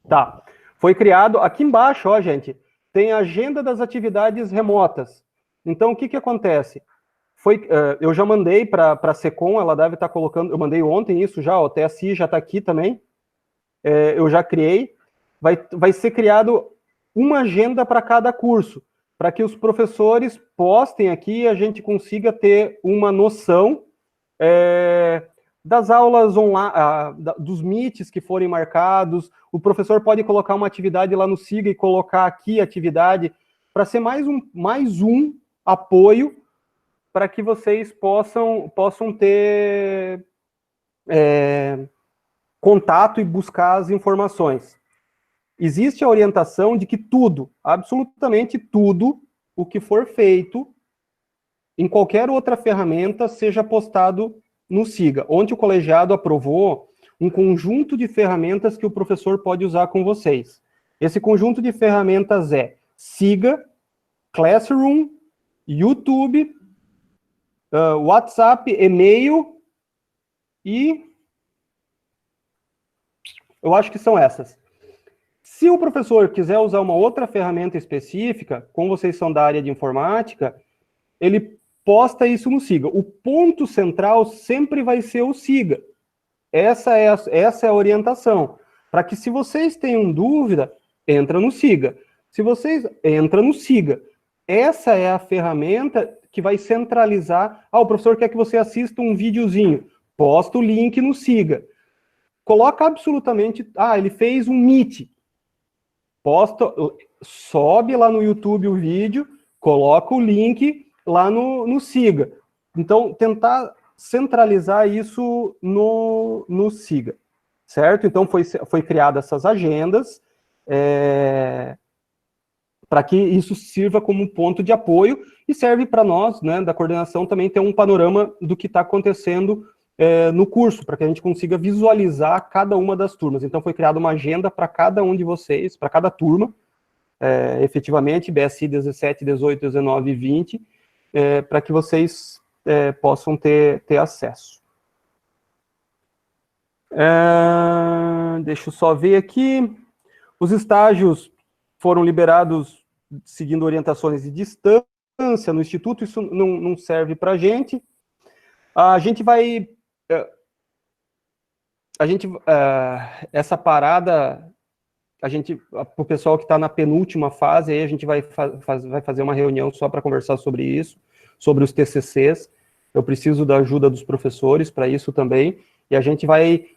[SPEAKER 1] Tá. Foi criado, aqui embaixo, ó, gente, tem a agenda das atividades remotas. Então, o que acontece? Eu já mandei para a SECOM, ela deve estar colocando, eu mandei ontem isso já, o TSI já está aqui também, eu já criei, vai ser criado uma agenda para cada curso, para que os professores postem aqui e a gente consiga ter uma noção das aulas online, dos meets que forem marcados. O professor pode colocar uma atividade lá no SIGA e colocar aqui a atividade, para ser mais um apoio para que vocês possam ter contato e buscar as informações. Existe a orientação de que tudo, absolutamente tudo, o que for feito em qualquer outra ferramenta seja postado no SIGA. Ontem o colegiado aprovou um conjunto de ferramentas que o professor pode usar com vocês. Esse conjunto de ferramentas é SIGA, Classroom, YouTube, WhatsApp, e-mail e eu acho que são essas. Se o professor quiser usar uma outra ferramenta específica, como vocês são da área de informática, ele posta isso no SIGA. O ponto central sempre vai ser o SIGA. Essa é a orientação. Para que, se vocês tenham dúvida, entra no SIGA. Entra no SIGA. Essa é a ferramenta que vai centralizar. O professor quer que você assista um videozinho. Posta o link no SIGA. Coloca absolutamente... ele fez um Meet. Sobe lá no YouTube o vídeo, coloca o link lá no SIGA. Então, tentar centralizar isso no SIGA, certo? Então, foi criada essas agendas para que isso sirva como um ponto de apoio e serve para nós, né, da coordenação, também ter um panorama do que está acontecendo no curso, para que a gente consiga visualizar cada uma das turmas. Então, foi criada uma agenda para cada um de vocês, para cada turma, efetivamente, BSI 17, 18, 19 e 20, para que vocês possam ter acesso. Deixa eu só ver aqui. Os estágios foram liberados seguindo orientações de distância no Instituto, isso não serve para a gente. Essa parada, para o pessoal que está na penúltima fase, aí a gente vai fazer uma reunião só para conversar sobre isso, sobre os TCCs. Eu preciso da ajuda dos professores para isso também, e a gente vai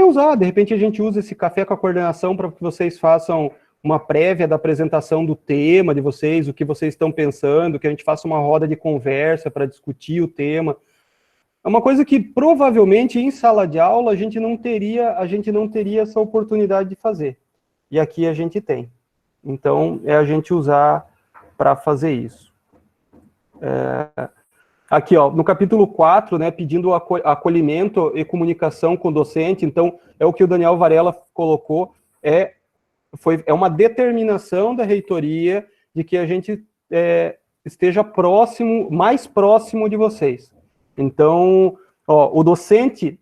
[SPEAKER 1] usar, de repente a gente usa esse café com a coordenação para que vocês façam uma prévia da apresentação do tema de vocês, o que vocês estão pensando, que a gente faça uma roda de conversa para discutir o tema. É uma coisa que provavelmente em sala de aula a gente não teria essa oportunidade de fazer. E aqui a gente tem. Então, é a gente usar para fazer isso. Aqui, ó, no capítulo 4, né, pedindo acolhimento e comunicação com o docente, então, é o que o Daniel Varela colocou, é uma determinação da reitoria de que a gente esteja mais próximo de vocês. Então, o docente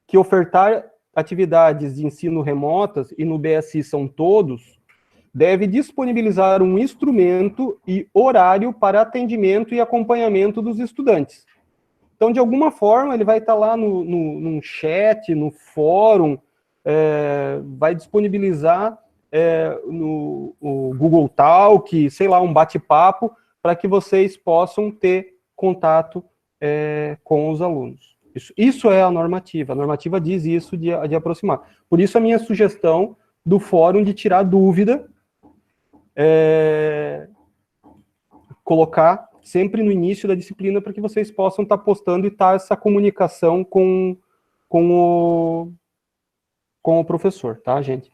[SPEAKER 1] que ofertar atividades de ensino remotas, e no BSI são todos, deve disponibilizar um instrumento e horário para atendimento e acompanhamento dos estudantes. Então, de alguma forma, ele vai estar lá num chat, no fórum, vai disponibilizar no Google Talk, sei lá, um bate-papo, para que vocês possam ter contato com os alunos. Isso é a normativa diz isso de aproximar. Por isso a minha sugestão do fórum de tirar dúvida, colocar sempre no início da disciplina para que vocês possam estar postando e estar essa comunicação com o professor, tá, gente?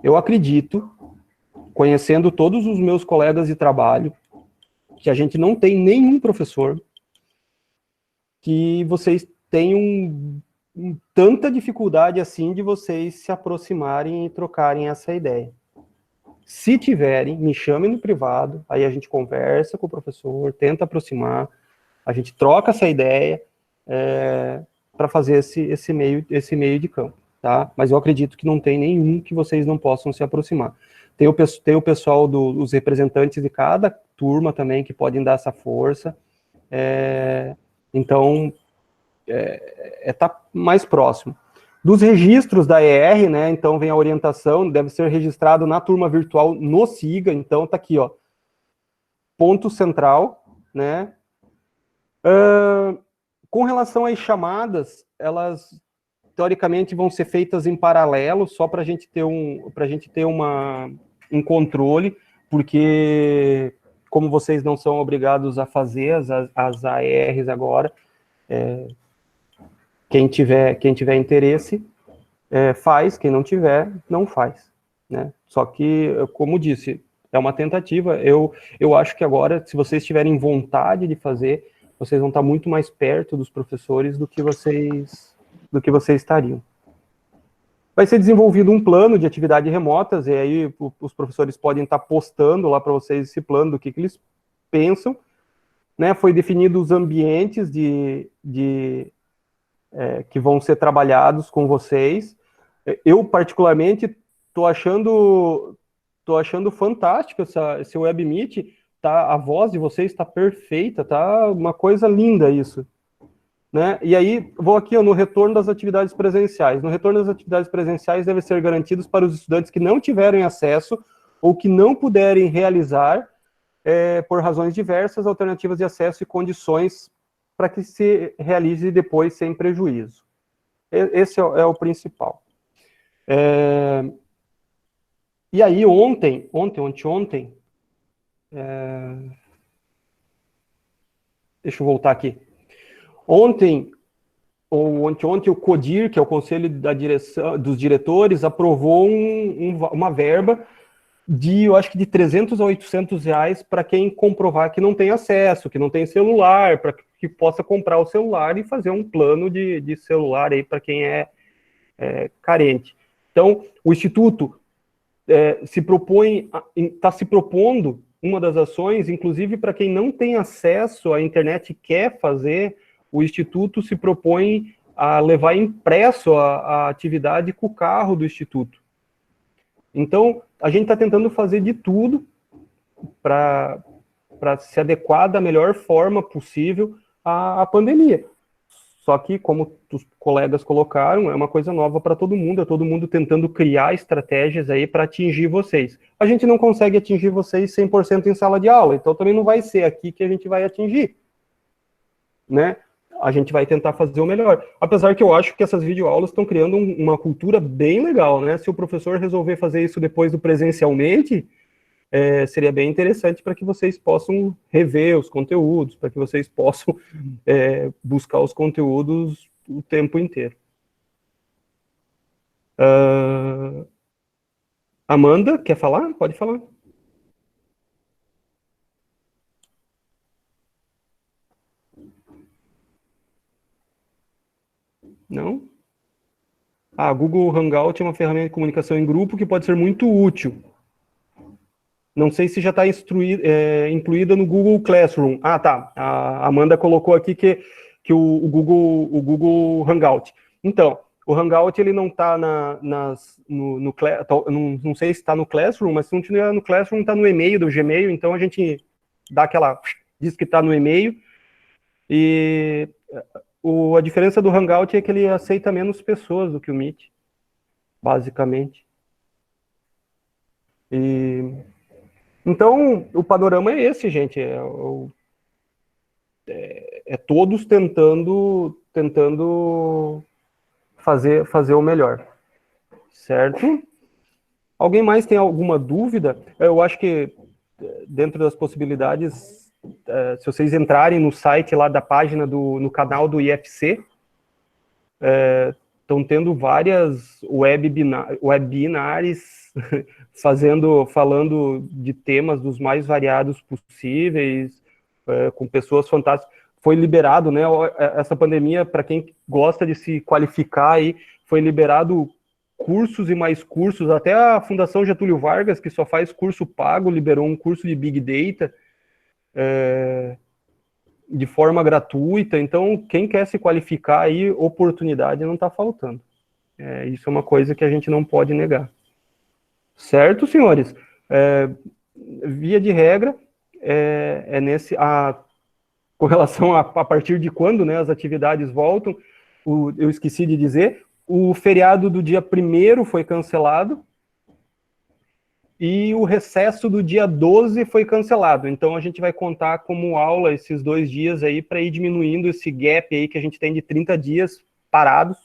[SPEAKER 1] Eu acredito conhecendo todos os meus colegas de trabalho, que a gente não tem nenhum professor, que vocês tenham tanta dificuldade assim de vocês se aproximarem e trocarem essa ideia. Se tiverem, me chamem no privado, aí a gente conversa com o professor, tenta aproximar, a gente troca essa ideia para fazer esse meio de campo, tá? Mas eu acredito que não tem nenhum que vocês não possam se aproximar. Tem o pessoal dos representantes de cada turma também que podem dar essa força. Então, tá mais próximo. Dos registros da ER, né, então vem a orientação, deve ser registrado na turma virtual no SIGA, então tá aqui, ó, ponto central, né. Com relação às chamadas, elas, teoricamente, vão ser feitas em paralelo, só para a gente ter um controle, porque, como vocês não são obrigados a fazer as ARs agora, quem tiver interesse, faz, quem não tiver, não faz, né? Só que, como disse, é uma tentativa. Eu acho que agora, se vocês tiverem vontade de fazer, vocês vão estar muito mais perto dos professores do que vocês estariam. Vai ser desenvolvido um plano de atividades remotas, e aí os professores podem estar postando lá para vocês esse plano do que eles pensam, né? Foi definido os ambientes que vão ser trabalhados com vocês. Eu, particularmente, estou achando fantástico esse Web Meet, tá? A voz de vocês está perfeita, tá uma coisa linda isso, né? E aí, vou aqui, ó, no retorno das atividades presenciais. No retorno das atividades presenciais deve ser garantidos para os estudantes que não tiverem acesso ou que não puderem realizar, por razões diversas, alternativas de acesso e condições para que se realize depois sem prejuízo. Esse é o principal. E aí, ontem, deixa eu voltar aqui. Ontem, ou anteontem, o CODIR, que é o Conselho dos Diretores, aprovou uma verba eu acho que de 300 a 800 reais para quem comprovar que não tem acesso, que não tem celular, para que possa comprar o celular e fazer um plano de celular aí para quem é carente. Então, o Instituto está se propondo uma das ações, inclusive para quem não tem acesso à internet e quer fazer, o Instituto se propõe a levar impresso a atividade com o carro do Instituto. Então, a gente está tentando fazer de tudo para se adequar da melhor forma possível à pandemia. Só que, como os colegas colocaram, é uma coisa nova para todo mundo, é todo mundo tentando criar estratégias aí para atingir vocês. A gente não consegue atingir vocês 100% em sala de aula, então também não vai ser aqui que a gente vai atingir, né? A gente vai tentar fazer o melhor. Apesar que eu acho que essas videoaulas estão criando uma cultura bem legal, né? Se o professor resolver fazer isso depois do presencialmente, seria bem interessante para que vocês possam rever os conteúdos, para que vocês possam buscar os conteúdos o tempo inteiro. Amanda, quer falar? Pode falar. Não? Google Hangout é uma ferramenta de comunicação em grupo que pode ser muito útil. Não sei se já está incluída no Google Classroom. Tá. A Amanda colocou aqui que o Google Hangout. Então, o Hangout ele não está não sei se está no Classroom, mas se não estiver no Classroom, está no e-mail do Gmail, então a gente diz que está no e-mail, e a diferença do Hangout é que ele aceita menos pessoas do que o Meet, basicamente. Então, o panorama é esse, gente. Todos tentando fazer o melhor. Certo? Alguém mais tem alguma dúvida? Eu acho que, dentro das possibilidades, se vocês entrarem no site lá da página no canal do IFC, estão tendo várias webinars falando de temas dos mais variados possíveis, com pessoas fantásticas. Foi liberado, né, essa pandemia, para quem gosta de se qualificar aí, foi liberado cursos e mais cursos, até a Fundação Getúlio Vargas, que só faz curso pago, liberou um curso de Big Data, de forma gratuita. Então, quem quer se qualificar aí, oportunidade não está faltando. Isso é uma coisa que a gente não pode negar. Certo, senhores? Via de regra, com relação a partir de quando, né, as atividades voltam, eu esqueci de dizer, o feriado do dia 1º foi cancelado, e o recesso do dia 12 foi cancelado. Então, a gente vai contar como aula esses 2 dias aí, para ir diminuindo esse gap aí que a gente tem de 30 dias parados,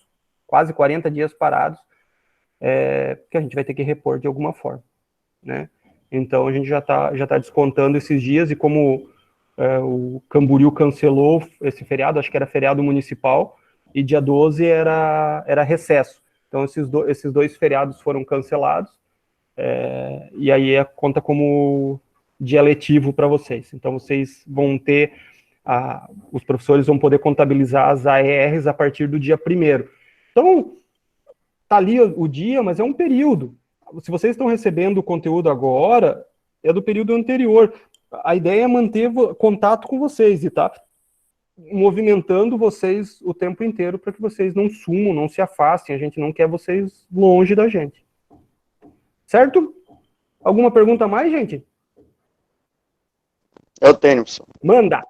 [SPEAKER 1] quase 40 dias parados, que a gente vai ter que repor de alguma forma, né? Então, a gente já tá descontando esses dias, e como o Camboriú cancelou esse feriado, acho que era feriado municipal, e dia 12 era recesso. Então, esses 2 feriados foram cancelados, e aí conta como dia letivo para vocês. Então, vocês vão ter, os professores vão poder contabilizar as AERs a partir do dia 1º. Então, tá ali o dia, mas é um período. Se vocês estão recebendo o conteúdo agora, é do período anterior. A ideia é manter contato com vocês e tá movimentando vocês o tempo inteiro para que vocês não sumam, não se afastem. A gente não quer vocês longe da gente. Certo? Alguma pergunta a mais, gente?
[SPEAKER 2] Eu tenho, professor.
[SPEAKER 1] Manda!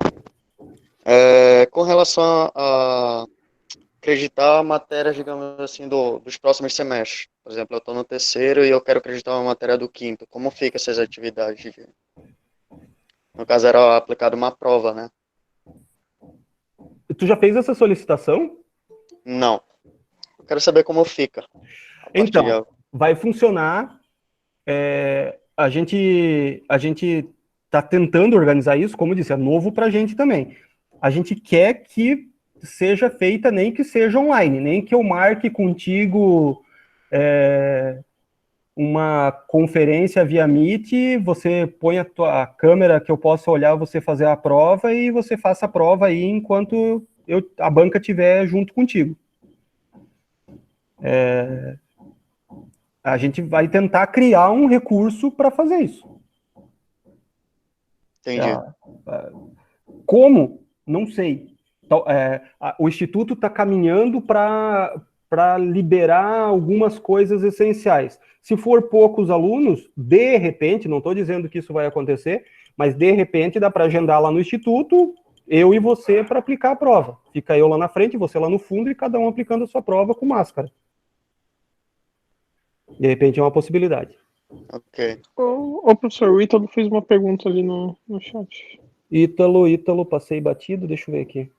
[SPEAKER 2] Com relação a acreditar matérias, digamos assim, dos próximos semestres. Por exemplo, eu estou no 3º e eu quero acreditar uma matéria do 5º. Como fica essas atividades? No caso, era aplicada uma prova, né?
[SPEAKER 1] Tu já fez essa solicitação?
[SPEAKER 2] Não. Eu quero saber como fica.
[SPEAKER 1] Então, vai funcionar. A gente está tentando organizar isso, como eu disse, é novo para a gente também. A gente quer que seja feita, nem que seja online, nem que eu marque contigo uma conferência via Meet, você põe a tua câmera que eu possa olhar você fazer a prova, e você faça a prova aí enquanto a banca estiver junto contigo. A gente vai tentar criar um recurso para fazer isso.
[SPEAKER 2] Entendi.
[SPEAKER 1] Como? Não sei. Então, o Instituto está caminhando para liberar algumas coisas essenciais. Se for poucos alunos, de repente, não estou dizendo que isso vai acontecer, mas de repente dá para agendar lá no Instituto, eu e você, para aplicar a prova. Fica eu lá na frente, você lá no fundo, e cada um aplicando a sua prova com máscara. De repente é uma possibilidade.
[SPEAKER 2] Ok.
[SPEAKER 3] Ô, professor, o Ítalo fez uma pergunta ali no chat.
[SPEAKER 1] Ítalo, passei batido, deixa eu ver aqui.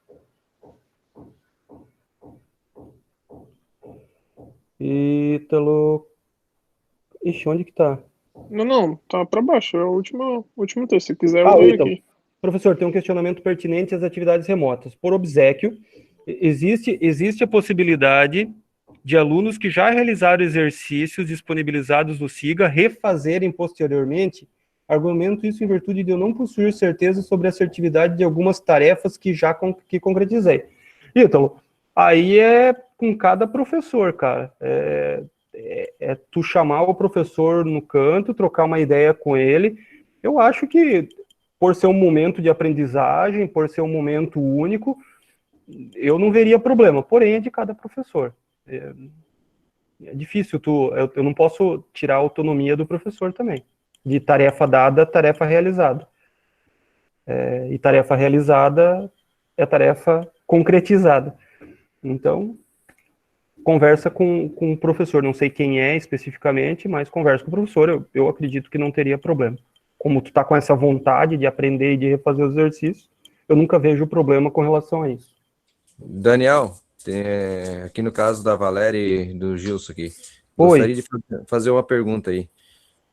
[SPEAKER 1] Ítalo... Ixi, onde que tá?
[SPEAKER 3] Não, tá para baixo, é o último texto. Se quiser, eu leio aqui.
[SPEAKER 1] Professor, tem um questionamento pertinente às atividades remotas. Por obséquio, existe a possibilidade de alunos que já realizaram exercícios disponibilizados no SIGA refazerem posteriormente? Argumento isso em virtude de eu não possuir certeza sobre a assertividade de algumas tarefas que concretizei. Ítalo, aí é com cada professor, cara. Tu chamar o professor no canto, trocar uma ideia com ele. Eu acho que, por ser um momento de aprendizagem, por ser um momento único, eu não veria problema, porém é de cada professor. É difícil, eu não posso tirar a autonomia do professor também. De tarefa dada, tarefa realizada. E tarefa realizada é tarefa concretizada. Então, conversa com o professor, não sei quem é especificamente, mas conversa com o professor, eu acredito que não teria problema. Como tu tá com essa vontade de aprender e de refazer os exercícios, eu nunca vejo problema com relação a isso.
[SPEAKER 4] Daniel, aqui no caso da Valéria e do Gilson aqui, gostaria de fazer uma pergunta aí.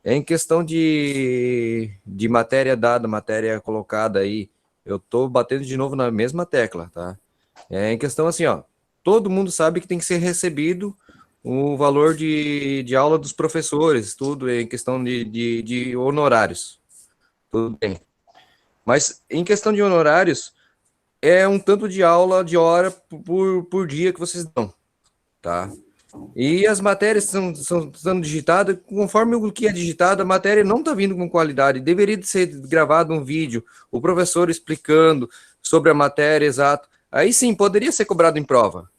[SPEAKER 4] Em questão de matéria dada, matéria colocada aí, eu tô batendo de novo na mesma tecla, tá? Em questão assim, ó, todo mundo sabe que tem que ser recebido o valor de aula dos professores, tudo em questão de honorários. Tudo bem. Mas em questão de honorários, é um tanto de aula de hora por dia que vocês dão, tá? E as matérias são sendo digitadas, conforme o que é digitado, a matéria não está vindo com qualidade. Deveria ser gravado um vídeo, o professor explicando sobre a matéria exata. Aí sim, poderia ser cobrado em prova.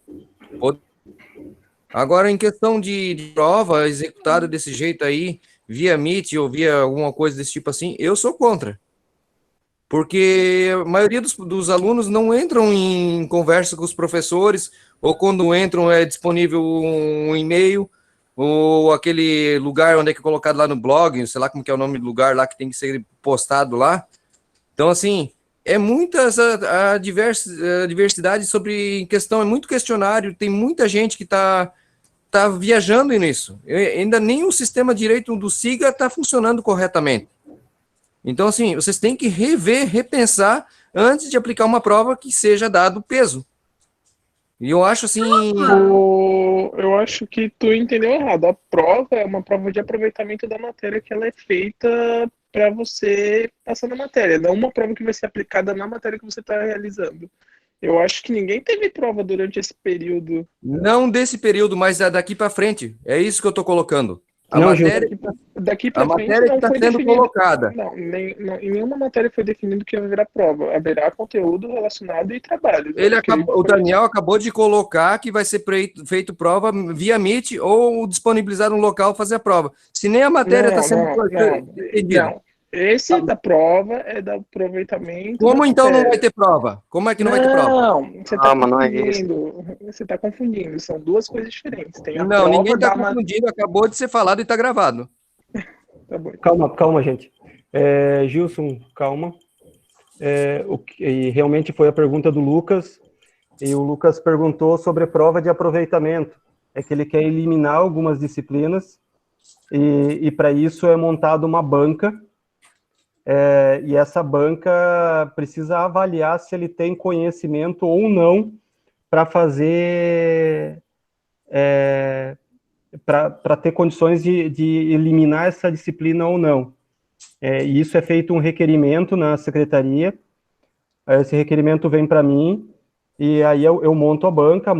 [SPEAKER 4] Agora, em questão de prova executada desse jeito aí, via Meet ou via alguma coisa desse tipo assim, eu sou contra. Porque a maioria dos alunos não entram em conversa com os professores, ou quando entram é disponível um e-mail, ou aquele lugar onde é que é colocado lá no blog, sei lá como que é o nome do lugar lá que tem que ser postado lá. Então, assim, é muita a diversidade sobre questão, é muito questionário, tem muita gente que está viajando nisso. Ainda nem o sistema direito do SIGA está funcionando corretamente. Então, assim, vocês têm que rever, repensar, antes de aplicar uma prova que seja dado peso. E eu acho, assim...
[SPEAKER 3] Eu acho que tu entendeu errado. A prova é uma prova de aproveitamento da matéria que ela é feita para você passar na matéria, não uma prova que vai ser aplicada na matéria que você está realizando. Eu acho que ninguém teve prova durante esse período.
[SPEAKER 4] Não desse período, mas daqui para frente. É isso que eu estou colocando. A
[SPEAKER 1] Não,
[SPEAKER 4] matéria,
[SPEAKER 3] Daqui para frente
[SPEAKER 4] matéria que
[SPEAKER 3] não
[SPEAKER 4] está
[SPEAKER 3] foi
[SPEAKER 4] sendo
[SPEAKER 3] definido.
[SPEAKER 4] colocada.
[SPEAKER 3] Não, em nenhuma matéria foi definido que haverá prova. Haverá conteúdo relacionado e trabalho.
[SPEAKER 4] O Daniel acabou de colocar que vai ser feito prova via Meet ou disponibilizar um local fazer a prova. Se nem a matéria está sendo entendida.
[SPEAKER 3] Não. Esse da prova é do aproveitamento.
[SPEAKER 4] Como então não vai ter prova? Como é que não vai ter prova?
[SPEAKER 3] Não, você está
[SPEAKER 2] não é isso.
[SPEAKER 3] confundindo. Você está confundindo. São duas coisas diferentes. Tem a
[SPEAKER 4] Não,
[SPEAKER 3] prova
[SPEAKER 4] ninguém está
[SPEAKER 3] da
[SPEAKER 4] confundindo. Acabou de ser falado e está gravado.
[SPEAKER 3] Tá bom.
[SPEAKER 1] Calma, gente. Gilson, calma. E realmente foi a pergunta do Lucas, e o Lucas perguntou sobre a prova de aproveitamento. É que ele quer eliminar algumas disciplinas, e para isso é montada uma banca, e essa banca precisa avaliar se ele tem conhecimento ou não para fazer... para ter condições de eliminar essa disciplina ou não. E isso é feito um requerimento na secretaria, esse requerimento vem para mim, e aí eu monto a banca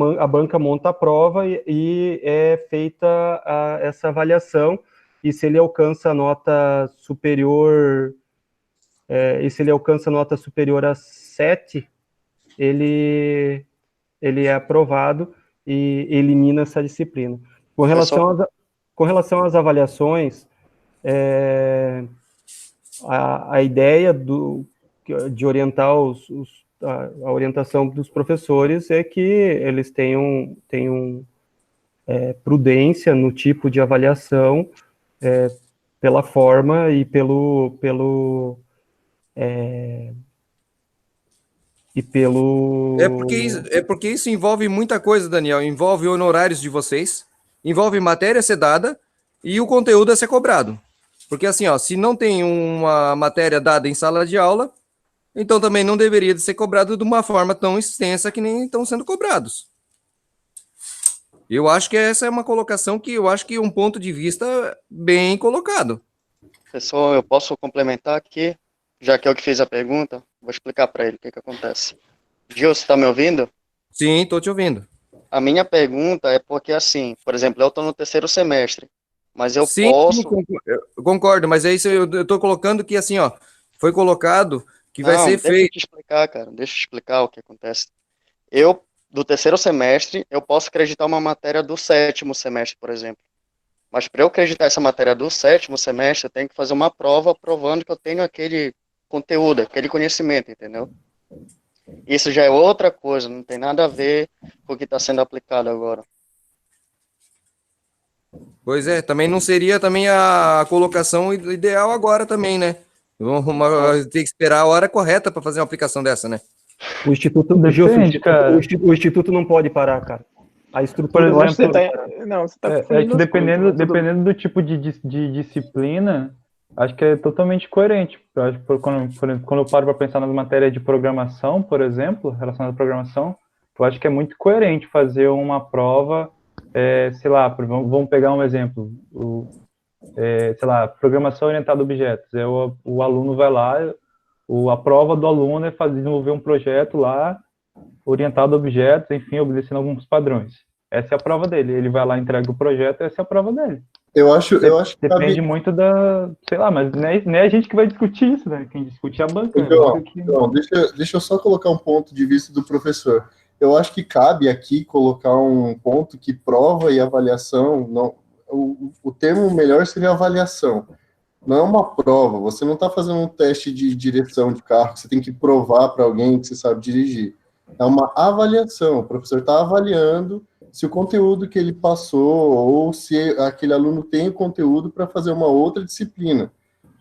[SPEAKER 1] monta a prova, e é feita essa avaliação, e se ele alcança a nota superior, a 7, ele é aprovado e elimina essa disciplina. Com relação às avaliações, a ideia de orientar a orientação dos professores é que eles tenham prudência no tipo de avaliação, pela forma e
[SPEAKER 4] porque isso envolve muita coisa, Daniel. Envolve honorários de vocês, envolve matéria a ser dada e o conteúdo a ser cobrado. Porque assim, se não tem uma matéria dada em sala de aula, então também não deveria ser cobrado de uma forma tão extensa que nem estão sendo cobrados. Eu acho que essa é uma colocação que eu acho que é um ponto de vista bem colocado.
[SPEAKER 2] Pessoal, eu posso complementar aqui, já que eu que fiz a pergunta, vou explicar para ele o que acontece. Gil, você está me ouvindo?
[SPEAKER 4] Sim, estou te ouvindo.
[SPEAKER 2] A minha pergunta é porque, assim, por exemplo, eu estou no 3º semestre, mas eu posso...
[SPEAKER 4] Eu concordo, mas é isso, eu estou colocando que, assim, foi colocado que vai ser feito...
[SPEAKER 2] Deixa eu te explicar, cara, deixa eu te explicar o que acontece. Eu, do 3º semestre, eu posso acreditar uma matéria do 7º semestre, por exemplo. Mas para eu acreditar essa matéria do 7º semestre, eu tenho que fazer uma prova provando que eu tenho aquele conteúdo, aquele conhecimento, entendeu? Isso já é outra coisa, não tem nada a ver com o que está sendo aplicado agora.
[SPEAKER 4] Pois é, também não seria também a colocação ideal agora também, né? Vamos ter que esperar a hora correta para fazer uma aplicação dessa, né?
[SPEAKER 1] O Instituto o Instituto não pode parar, cara. A estrutura...
[SPEAKER 5] Por exemplo,
[SPEAKER 3] que
[SPEAKER 5] dependendo do tipo de disciplina, acho que é totalmente coerente. Eu acho que quando eu paro para pensar nas matérias de programação, por exemplo, relacionadas à programação, eu acho que é muito coerente fazer uma prova, sei lá, vamos pegar um exemplo, sei lá, programação orientada a objetos. O aluno vai lá, a prova do aluno é desenvolver um projeto lá, orientado a objetos, enfim, obedecendo alguns padrões. Essa é a prova dele. Ele vai lá, entrega o projeto, essa é a prova dele.
[SPEAKER 8] Eu acho que
[SPEAKER 5] depende muito sei lá, mas não é a gente que vai discutir isso, né? Quem discute é a banca.
[SPEAKER 8] Então, deixa eu só colocar um ponto de vista do professor. Eu acho que cabe aqui colocar um ponto que prova e avaliação, não, o termo melhor seria avaliação. Não é uma prova, você não está fazendo um teste de direção de carro, que você tem que provar para alguém que você sabe dirigir. É uma avaliação, o professor está avaliando se o conteúdo que ele passou ou se aquele aluno tem o conteúdo para fazer uma outra disciplina.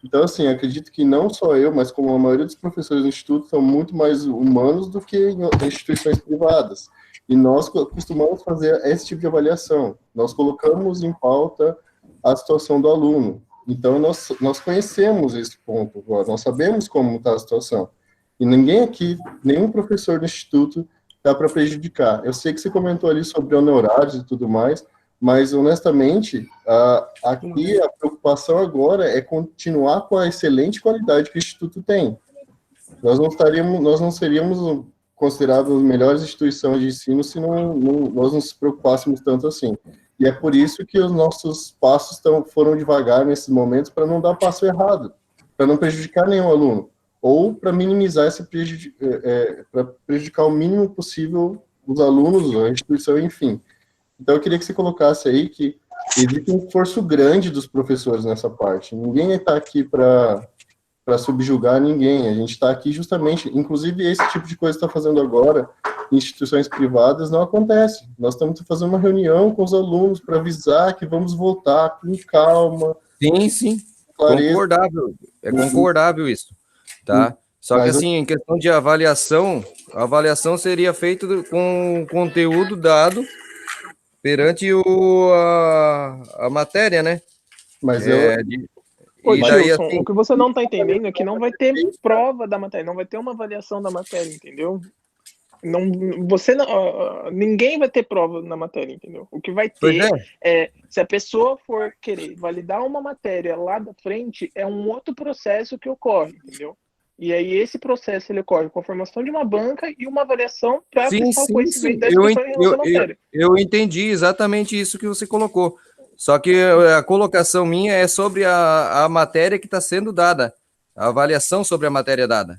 [SPEAKER 8] Então, assim, acredito que não só eu, mas como a maioria dos professores do Instituto são muito mais humanos do que em instituições privadas. E nós costumamos fazer esse tipo de avaliação. Nós colocamos em pauta a situação do aluno. Então, nós conhecemos esse ponto agora, nós sabemos como está a situação. E ninguém aqui, nenhum professor do Instituto dá para prejudicar. Eu sei que você comentou ali sobre honorários e tudo mais, mas, honestamente, aqui a preocupação agora é continuar com a excelente qualidade que o Instituto tem. Nós não seríamos considerados as melhores instituições de ensino se nós não nos preocupássemos tanto assim. E é por isso que os nossos passos foram devagar nesses momentos, para não dar passo errado, para não prejudicar nenhum aluno, ou para minimizar para prejudicar o mínimo possível os alunos, a instituição, enfim. Então, eu queria que você colocasse aí que existe um esforço grande dos professores nessa parte. Ninguém está aqui para subjugar ninguém. A gente está aqui justamente, inclusive esse tipo de coisa que está fazendo agora em instituições privadas não acontece. Nós estamos fazendo uma reunião com os alunos para avisar que vamos voltar com calma.
[SPEAKER 4] Sim. Concordável. É concordável isso, tá? Só que assim, em questão de avaliação, a avaliação seria feita com conteúdo dado perante a matéria, né?
[SPEAKER 8] Mas
[SPEAKER 3] Gilson, assim, o que você não está entendendo é que não vai ter prova da matéria, não vai ter uma avaliação da matéria, entendeu? Ninguém vai ter prova na matéria, entendeu? O que vai ter se a pessoa for querer validar uma matéria lá da frente, é um outro processo que ocorre, entendeu? E aí esse processo ele ocorre com a formação de uma banca e uma avaliação para testar o conhecimento da pessoa em relação à matéria.
[SPEAKER 4] Eu entendi exatamente isso que você colocou. Só que a colocação minha é sobre a matéria que está sendo dada, a avaliação sobre a matéria dada.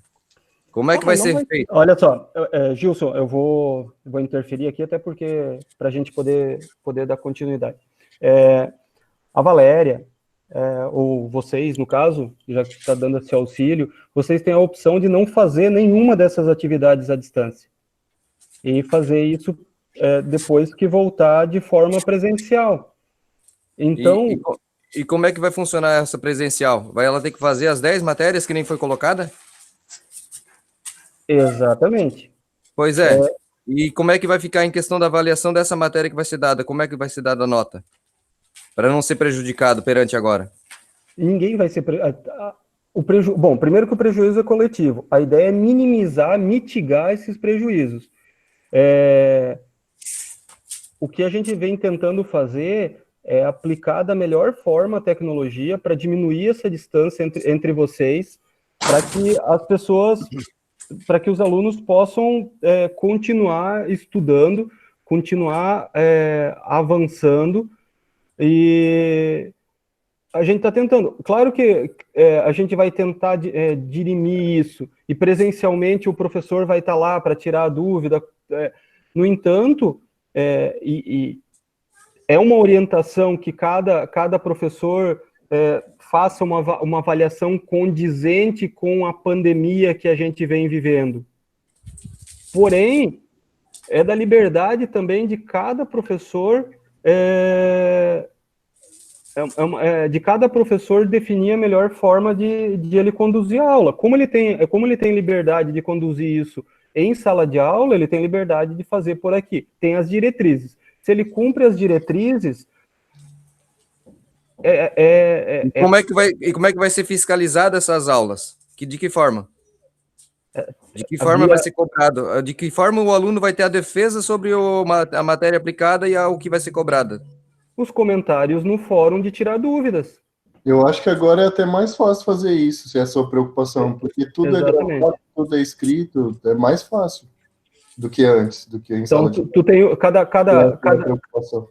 [SPEAKER 4] Como é que vai ser feito?
[SPEAKER 1] Olha só, Gilson, eu vou interferir aqui até porque para a gente poder dar continuidade. A Valéria, ou vocês, no caso, já que está dando esse auxílio, vocês têm a opção de não fazer nenhuma dessas atividades à distância e fazer isso depois que voltar de forma presencial. Então...
[SPEAKER 4] E como é que vai funcionar essa presencial? Vai ela ter que fazer as 10 matérias que nem foi colocada?
[SPEAKER 1] Exatamente.
[SPEAKER 4] Pois é. E como é que vai ficar em questão da avaliação dessa matéria que vai ser dada? Como é que vai ser dada a nota? Para não ser prejudicado perante agora.
[SPEAKER 1] Ninguém vai ser... Bom, primeiro que o prejuízo é coletivo. A ideia é minimizar, mitigar esses prejuízos. O que a gente vem tentando fazer é aplicar da melhor forma a tecnologia para diminuir essa distância entre vocês, para que as pessoas, para que os alunos possam continuar estudando, continuar avançando, e a gente está tentando. Claro que a gente vai tentar dirimir isso, e presencialmente o professor vai estar lá para tirar a dúvida. No entanto, é uma orientação que cada professor faça uma avaliação condizente com a pandemia que a gente vem vivendo. Porém, é da liberdade também de cada professor definir a melhor forma de ele conduzir a aula. Como ele tem liberdade de conduzir isso em sala de aula, ele tem liberdade de fazer por aqui. Tem as diretrizes. Se ele cumpre as diretrizes...
[SPEAKER 4] Como é que vai ser fiscalizada essas aulas? De que forma? De que forma vai ser cobrado? De que forma o aluno vai ter a defesa sobre a matéria aplicada e o que vai ser cobrada?
[SPEAKER 1] Os comentários no fórum de tirar dúvidas.
[SPEAKER 8] Eu acho que agora é até mais fácil fazer isso, se é a sua preocupação, porque tudo
[SPEAKER 1] Exatamente.
[SPEAKER 8] é gravado, tudo é escrito, é mais fácil do que antes, do que em
[SPEAKER 1] Então,
[SPEAKER 8] sala de
[SPEAKER 1] tu tem
[SPEAKER 8] preocupação.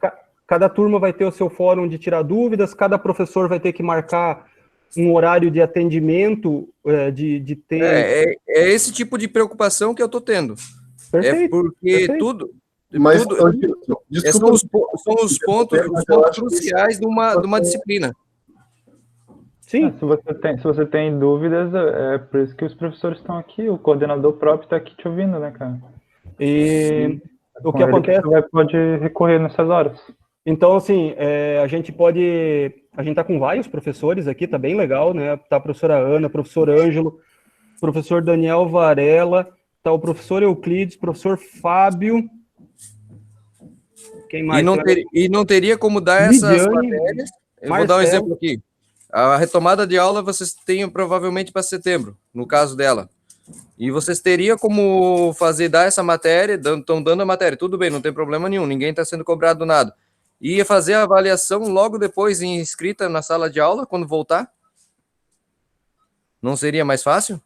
[SPEAKER 1] cada turma vai ter o seu fórum de tirar dúvidas, cada professor vai ter que marcar um horário de atendimento, de ter...
[SPEAKER 4] É esse tipo de preocupação que eu tô tendo.
[SPEAKER 1] Perfeito,
[SPEAKER 4] Porque
[SPEAKER 1] perfeito.
[SPEAKER 4] tudo...
[SPEAKER 8] Mas,
[SPEAKER 4] são os pontos cruciais de uma disciplina.
[SPEAKER 1] Sim.
[SPEAKER 5] Se você tem dúvidas, é por isso que os professores estão aqui, o coordenador próprio está aqui te ouvindo, né, cara?
[SPEAKER 1] E o que
[SPEAKER 5] Com ele
[SPEAKER 1] acontece...
[SPEAKER 5] você pode recorrer nessas horas.
[SPEAKER 1] Então, assim, a gente tá com vários professores aqui, tá bem legal, né? Tá a professora Ana, professor Ângelo, professor Daniel Varela, tá o professor Euclides, professor Fábio. Quem mais?
[SPEAKER 4] E não teria como dar essas
[SPEAKER 1] Lidiane,
[SPEAKER 4] matérias. Eu vou
[SPEAKER 1] Marcelo.
[SPEAKER 4] dar um exemplo aqui. A retomada de aula vocês têm provavelmente para setembro, no caso dela. E vocês teriam como dar essa matéria, estão dando a matéria, tudo bem, não tem problema nenhum, ninguém está sendo cobrado nada. E fazer a avaliação logo depois em escrita na sala de aula, quando voltar? Não seria mais fácil?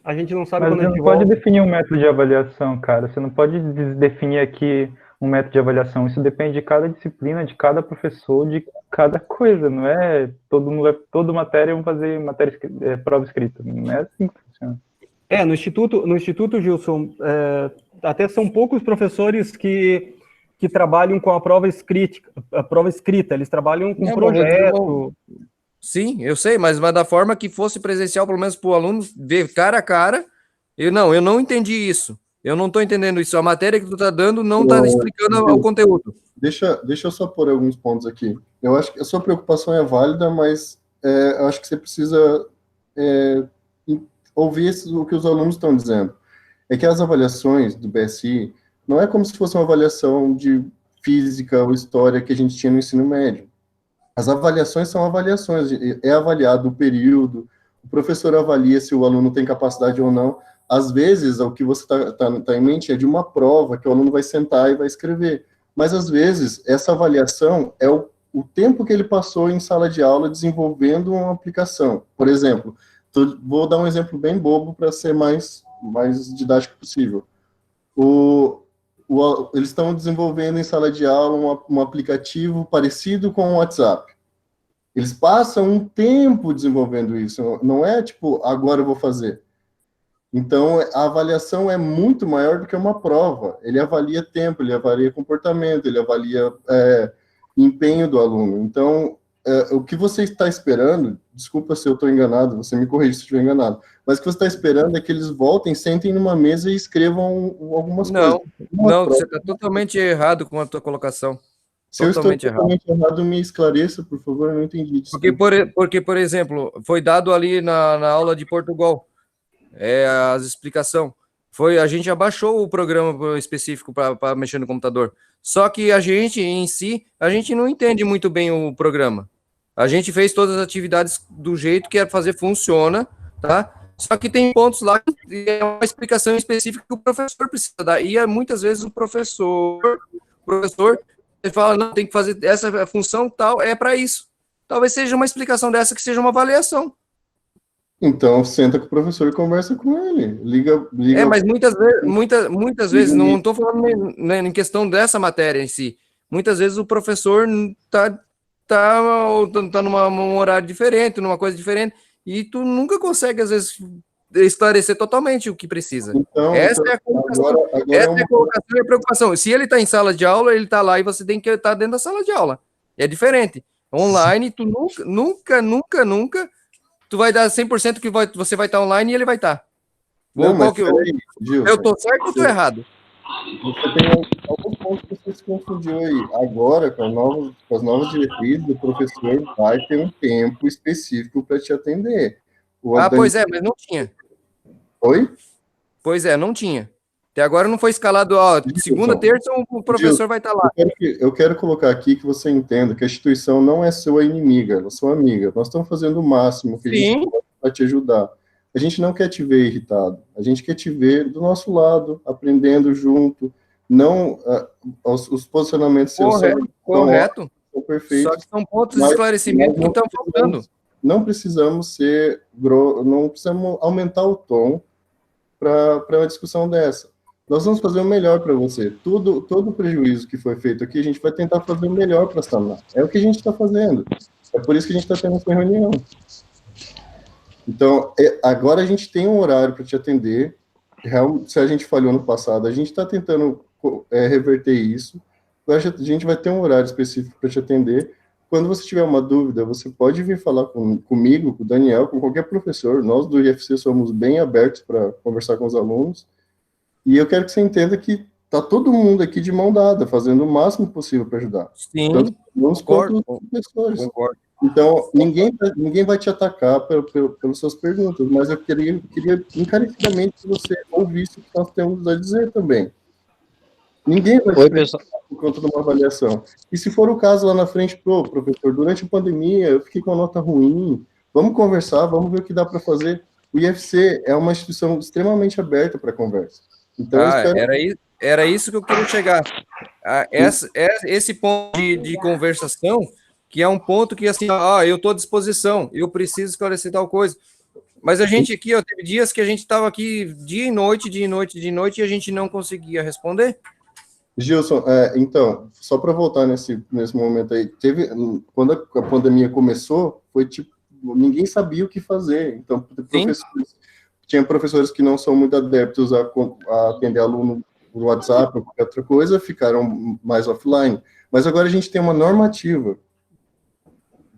[SPEAKER 1] A gente não sabe
[SPEAKER 5] Mas
[SPEAKER 1] quando a
[SPEAKER 5] você
[SPEAKER 1] gente
[SPEAKER 5] não pode
[SPEAKER 1] volta.
[SPEAKER 5] definir um método de avaliação, cara. Você não pode definir aqui um método de avaliação. Isso depende de cada disciplina, de cada professor, de cada coisa. Não é toda matéria vão fazer prova escrita. Não é assim que funciona.
[SPEAKER 1] No Instituto, Gilson, até são poucos professores que trabalham com a prova escrita, eles trabalham com projeto.
[SPEAKER 4] Sim, eu sei, mas da forma que fosse presencial, pelo menos para o aluno ver cara a cara, eu não entendi isso. Eu não estou entendendo isso. A matéria que tu está dando não está explicando o conteúdo.
[SPEAKER 8] Deixa eu só pôr alguns pontos aqui. Eu acho que a sua preocupação é válida, mas eu acho que você precisa ouvir o que os alunos estão dizendo. É que as avaliações do BSI não é como se fosse uma avaliação de física ou história que a gente tinha no ensino médio. As avaliações são avaliações, é avaliado o período, o professor avalia se o aluno tem capacidade ou não. Às vezes, o que você tá em mente é de uma prova que o aluno vai sentar e vai escrever. Mas, às vezes, essa avaliação é o tempo que ele passou em sala de aula desenvolvendo uma aplicação. Por exemplo, vou dar um exemplo bem bobo para ser mais didático possível. Eles estão desenvolvendo em sala de aula um aplicativo parecido com o WhatsApp. Eles passam um tempo desenvolvendo isso, não é tipo, agora eu vou fazer. Então, a avaliação é muito maior do que uma prova. Ele avalia tempo, ele avalia comportamento, ele avalia empenho do aluno. Então, o que você está esperando, desculpa se eu estou enganado, você me corrige se eu estiver enganado, mas o que você está esperando é que eles voltem, sentem numa mesa e escrevam algumas coisas.
[SPEAKER 4] Não, você está totalmente errado com a tua colocação.
[SPEAKER 8] Se eu estou totalmente errado, me esclareça, por favor, eu não entendi.
[SPEAKER 4] Porque, por exemplo, foi dado ali na aula de Portugal, as explicações. A gente abaixou o programa específico para mexer no computador. Só que a gente, em si, a gente não entende muito bem o programa. A gente fez todas as atividades do jeito que era fazer, funciona, tá? Só que tem pontos lá que é uma explicação específica que o professor precisa dar. E muitas vezes o professor ele fala, não, tem que fazer essa função tal, é para isso. Talvez seja uma explicação dessa que seja uma avaliação.
[SPEAKER 8] Então, senta com o professor e conversa com ele. Liga.
[SPEAKER 4] Mas muitas vezes, não estou falando em questão dessa matéria em si. Muitas vezes o professor tá num horário diferente, numa coisa diferente, e tu nunca consegue, às vezes, esclarecer totalmente o que precisa. Essa é a colocação. Essa é a colocação e a preocupação. Se ele está em sala de aula, ele está lá e você tem que estar dentro da sala de aula. É diferente. Online, tu nunca tu vai dar 100% que você vai estar online e ele vai estar.
[SPEAKER 8] Não, mas peraí, Gil,
[SPEAKER 4] eu tô certo ou estou errado?
[SPEAKER 8] Você tem algum ponto que você se confundiu aí. Agora, com as novas diretrizes, o professor vai ter um tempo específico para te atender.
[SPEAKER 4] Pois é, mas não tinha.
[SPEAKER 8] Oi?
[SPEAKER 4] Pois é, não tinha. Até agora não foi escalado, segunda, terça, o professor vai estar lá.
[SPEAKER 8] Eu quero colocar aqui que você entenda que a instituição não é sua inimiga, ela é sua amiga. Nós estamos fazendo o máximo que a gente pode para te ajudar. a gente não quer te ver irritado, a gente quer te ver do nosso lado, aprendendo junto, não os posicionamentos seus
[SPEAKER 4] Correto.
[SPEAKER 8] são perfeitos.
[SPEAKER 4] Só que são pontos de esclarecimento que estão faltando.
[SPEAKER 8] Não precisamos não precisamos aumentar o tom para uma discussão dessa. Nós vamos fazer o melhor para você. Todo o prejuízo que foi feito aqui, a gente vai tentar fazer o melhor para sanar. É o que a gente está fazendo. É por isso que a gente está tendo essa reunião. Então, agora a gente tem um horário para te atender. Se a gente falhou no passado, a gente está tentando reverter isso. A gente vai ter um horário específico para te atender. Quando você tiver uma dúvida, você pode vir falar comigo, com o Daniel, com qualquer professor. Nós do IFC somos bem abertos para conversar com os alunos. E eu quero que você entenda que está todo mundo aqui de mão dada, fazendo o máximo possível para ajudar.
[SPEAKER 4] Sim,
[SPEAKER 8] tanto os alunos quanto os professores.
[SPEAKER 4] Concordo.
[SPEAKER 8] Então, ninguém vai te atacar pelas suas perguntas, mas eu queria encarecidamente que você ouvisse o que nós temos a dizer também. Ninguém vai te atacar por conta de uma avaliação. E se for o caso lá na frente, professor, durante a pandemia eu fiquei com a nota ruim, vamos conversar, vamos ver o que dá para fazer. O IFC é uma instituição extremamente aberta para conversa. Então,
[SPEAKER 4] era isso que eu queria chegar. Esse ponto de conversação, que é um ponto que, assim, eu estou à disposição, eu preciso esclarecer tal coisa. Mas a gente aqui, teve dias que a gente estava aqui dia e noite, e a gente não conseguia responder.
[SPEAKER 8] Gilson, então, só para voltar nesse momento aí, quando a pandemia começou, foi tipo, ninguém sabia o que fazer. Então, tinha professores que não são muito adeptos a atender aluno por WhatsApp ou qualquer outra coisa, ficaram mais offline. Mas agora a gente tem uma normativa,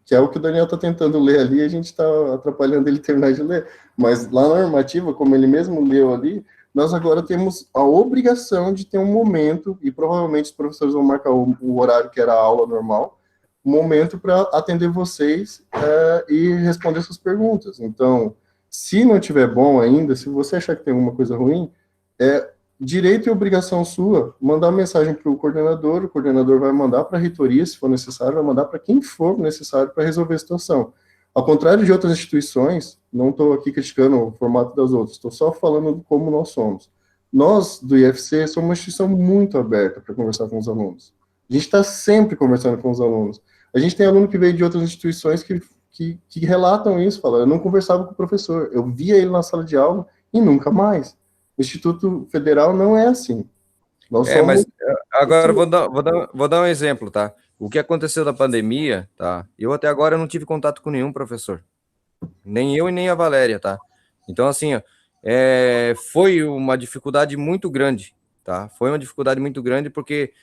[SPEAKER 8] que é o que o Daniel está tentando ler ali, a gente está atrapalhando ele terminar de ler. Mas lá na normativa, como ele mesmo leu ali, nós agora temos a obrigação de ter um momento, e provavelmente os professores vão marcar o horário que era a aula normal, um momento para atender vocês e responder suas perguntas. Então, se não tiver bom ainda, se você achar que tem alguma coisa ruim, é direito e obrigação sua mandar mensagem para o coordenador vai mandar para a reitoria, se for necessário, vai mandar para quem for necessário para resolver a situação. Ao contrário de outras instituições, não estou aqui criticando o formato das outras, estou só falando como nós somos. Nós, do IFC, somos uma instituição muito aberta para conversar com os alunos. A gente está sempre conversando com os alunos. A gente tem aluno que veio de outras instituições que relatam isso, falam, eu não conversava com o professor, eu via ele na sala de aula e nunca mais. O Instituto Federal não é assim.
[SPEAKER 4] Mas agora vou dar um exemplo, tá? O que aconteceu na pandemia, tá? Eu até agora não tive contato com nenhum professor. Nem eu e nem a Valéria, tá? Então, assim, foi uma dificuldade muito grande, tá? Foi uma dificuldade muito grande porque,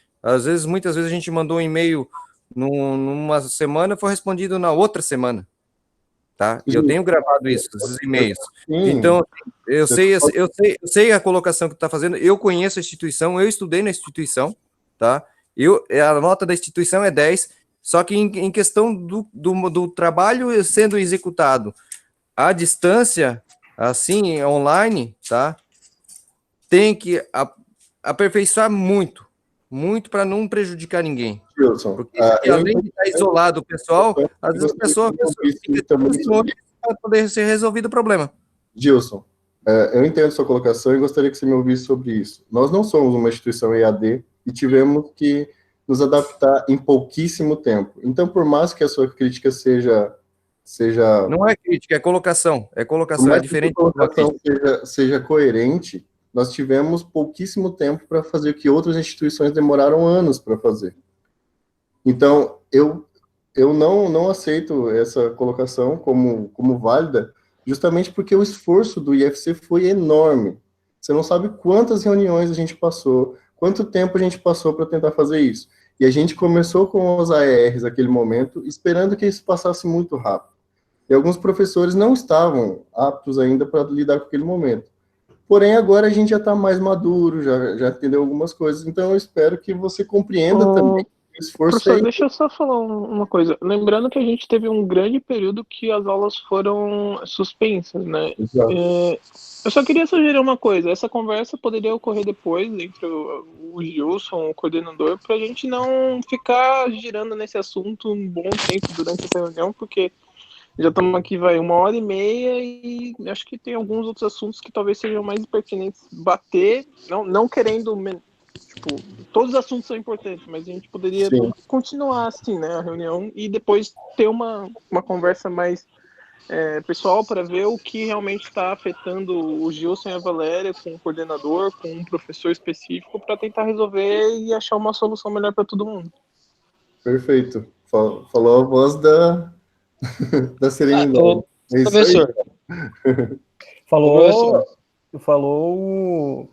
[SPEAKER 4] muitas vezes a gente mandou um e-mail numa semana e foi respondido na outra semana, tá? Eu tenho gravado isso, esses e-mails. Então, eu sei a colocação que tu está fazendo, eu conheço a instituição, eu estudei na instituição, tá? A nota da instituição é 10, só que em questão do trabalho sendo executado à distância, assim, online, tá? Tem que aperfeiçoar muito para não prejudicar ninguém.
[SPEAKER 8] Wilson,
[SPEAKER 4] porque além de estar isolado o pessoal, às vezes a pessoa fica para poder ser resolvido o problema.
[SPEAKER 8] Gilson, eu entendo sua colocação e gostaria que você me ouvisse sobre isso. Nós não somos uma instituição EAD e tivemos que nos adaptar em pouquíssimo tempo. Então, por mais que a sua crítica seja...
[SPEAKER 4] Não é crítica, é colocação. É diferente.
[SPEAKER 8] Que a colocação seja coerente, nós tivemos pouquíssimo tempo para fazer o que outras instituições demoraram anos para fazer. Então, eu não aceito essa colocação como válida, justamente porque o esforço do IFC foi enorme. Você não sabe quantas reuniões a gente passou, quanto tempo a gente passou para tentar fazer isso. E a gente começou com os AERs naquele momento, esperando que isso passasse muito rápido. E alguns professores não estavam aptos ainda para lidar com aquele momento. Porém, agora a gente já está mais maduro, já entendeu algumas coisas. Então, eu espero que você compreenda também o esforço.
[SPEAKER 3] Professor, deixa eu só falar uma coisa. Lembrando que a gente teve um grande período que as aulas foram suspensas, né? Eu só queria sugerir uma coisa. Essa conversa poderia ocorrer depois entre o Gilson, o coordenador, para a gente não ficar girando nesse assunto um bom tempo durante essa reunião, porque Já estamos aqui, vai, 1h30 e acho que tem alguns outros assuntos que talvez sejam mais pertinentes bater, não querendo, tipo, todos os assuntos são importantes, mas a gente poderia
[SPEAKER 8] Sim.
[SPEAKER 3] continuar assim, né, a reunião e depois ter uma conversa mais pessoal para ver o que realmente está afetando o Gilson e a Valéria com o coordenador, com um professor específico, para tentar resolver e achar uma solução melhor para todo mundo.
[SPEAKER 8] Perfeito. Falou a voz da serenidade. É isso aí.
[SPEAKER 10] Professor,
[SPEAKER 1] Falou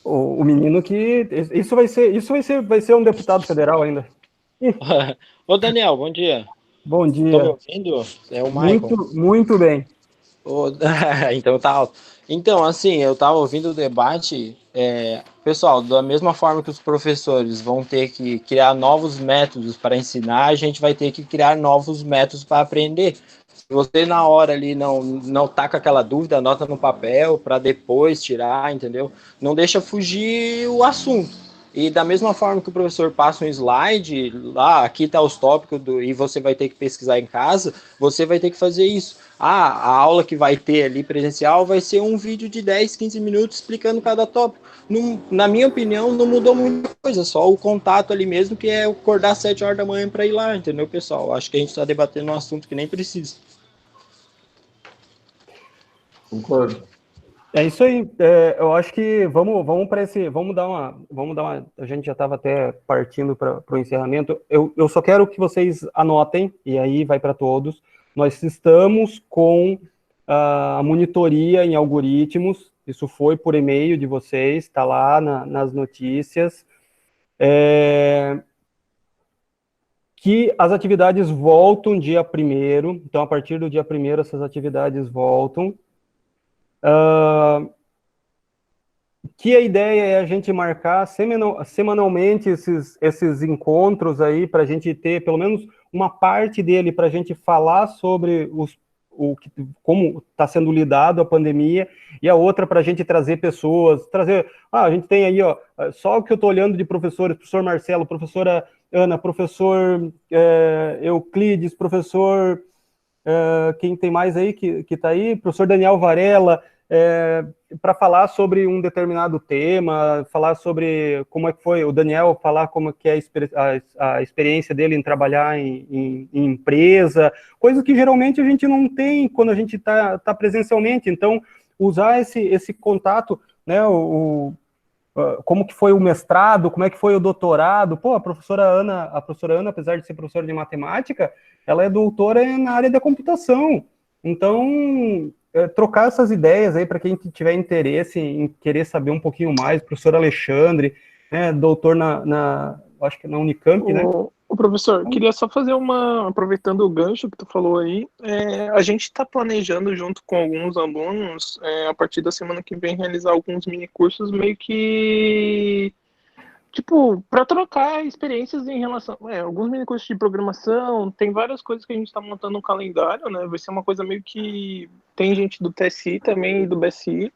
[SPEAKER 1] o menino que isso vai ser um deputado federal ainda.
[SPEAKER 10] ô Daniel, bom dia.
[SPEAKER 1] Bom
[SPEAKER 10] Estão me
[SPEAKER 1] dia.
[SPEAKER 10] ouvindo? É o Michael.
[SPEAKER 1] Muito bem.
[SPEAKER 10] Então tá alto. Então, assim, eu tava ouvindo o debate, pessoal, da mesma forma que os professores vão ter que criar novos métodos para ensinar, a gente vai ter que criar novos métodos para aprender. Se você na hora ali não tá com aquela dúvida, anota no papel para depois tirar, entendeu? Não deixa fugir o assunto. E da mesma forma que o professor passa um slide, lá, aqui tá os tópicos, e você vai ter que pesquisar em casa, você vai ter que fazer isso. A aula que vai ter ali presencial vai ser um vídeo de 10, 15 minutos explicando cada tópico. Na minha opinião, não mudou muita coisa, só o contato ali mesmo, que é acordar às 7 horas da manhã para ir lá, entendeu, pessoal? Acho que a gente está debatendo um assunto que nem precisa.
[SPEAKER 8] Concordo.
[SPEAKER 1] É isso aí. Eu acho que vamos para esse, vamos dar uma. A gente já estava até partindo para o encerramento. Eu só quero que vocês anotem e aí vai para todos. Nós estamos com a monitoria em algoritmos. Isso foi por e-mail de vocês, está lá nas notícias. Que as atividades voltam dia 1º. Então, a partir do dia 1º, essas atividades voltam. Que a ideia é a gente marcar semanalmente esses encontros aí, para a gente ter pelo menos uma parte dele para a gente falar sobre como está sendo lidado a pandemia, e a outra para a gente trazer pessoas, a gente tem aí, só o que eu estou olhando de professores, professor Marcelo, professora Ana, professor Euclides, professor... quem tem mais aí que está aí? Professor Daniel Varela, para falar sobre um determinado tema, falar sobre como é que foi o Daniel, falar como que é a experiência dele em trabalhar em empresa, coisa que geralmente a gente não tem quando a gente está presencialmente. Então, usar esse contato, né, como que foi o mestrado, como é que foi o doutorado. Pô, a professora Ana, apesar de ser professora de matemática, ela é doutora na área da computação. Então, trocar essas ideias aí para quem tiver interesse em querer saber um pouquinho mais. Professor Alexandre, né, doutor acho que na Unicamp, né?
[SPEAKER 3] O professor, queria só fazer aproveitando o gancho que tu falou aí, a gente está planejando junto com alguns alunos, a partir da semana que vem, realizar alguns mini cursos meio que, tipo, para trocar experiências em relação, alguns mini cursos de programação, tem várias coisas que a gente está montando no calendário, né, vai ser uma coisa meio que, tem gente do TSI também e do BSI,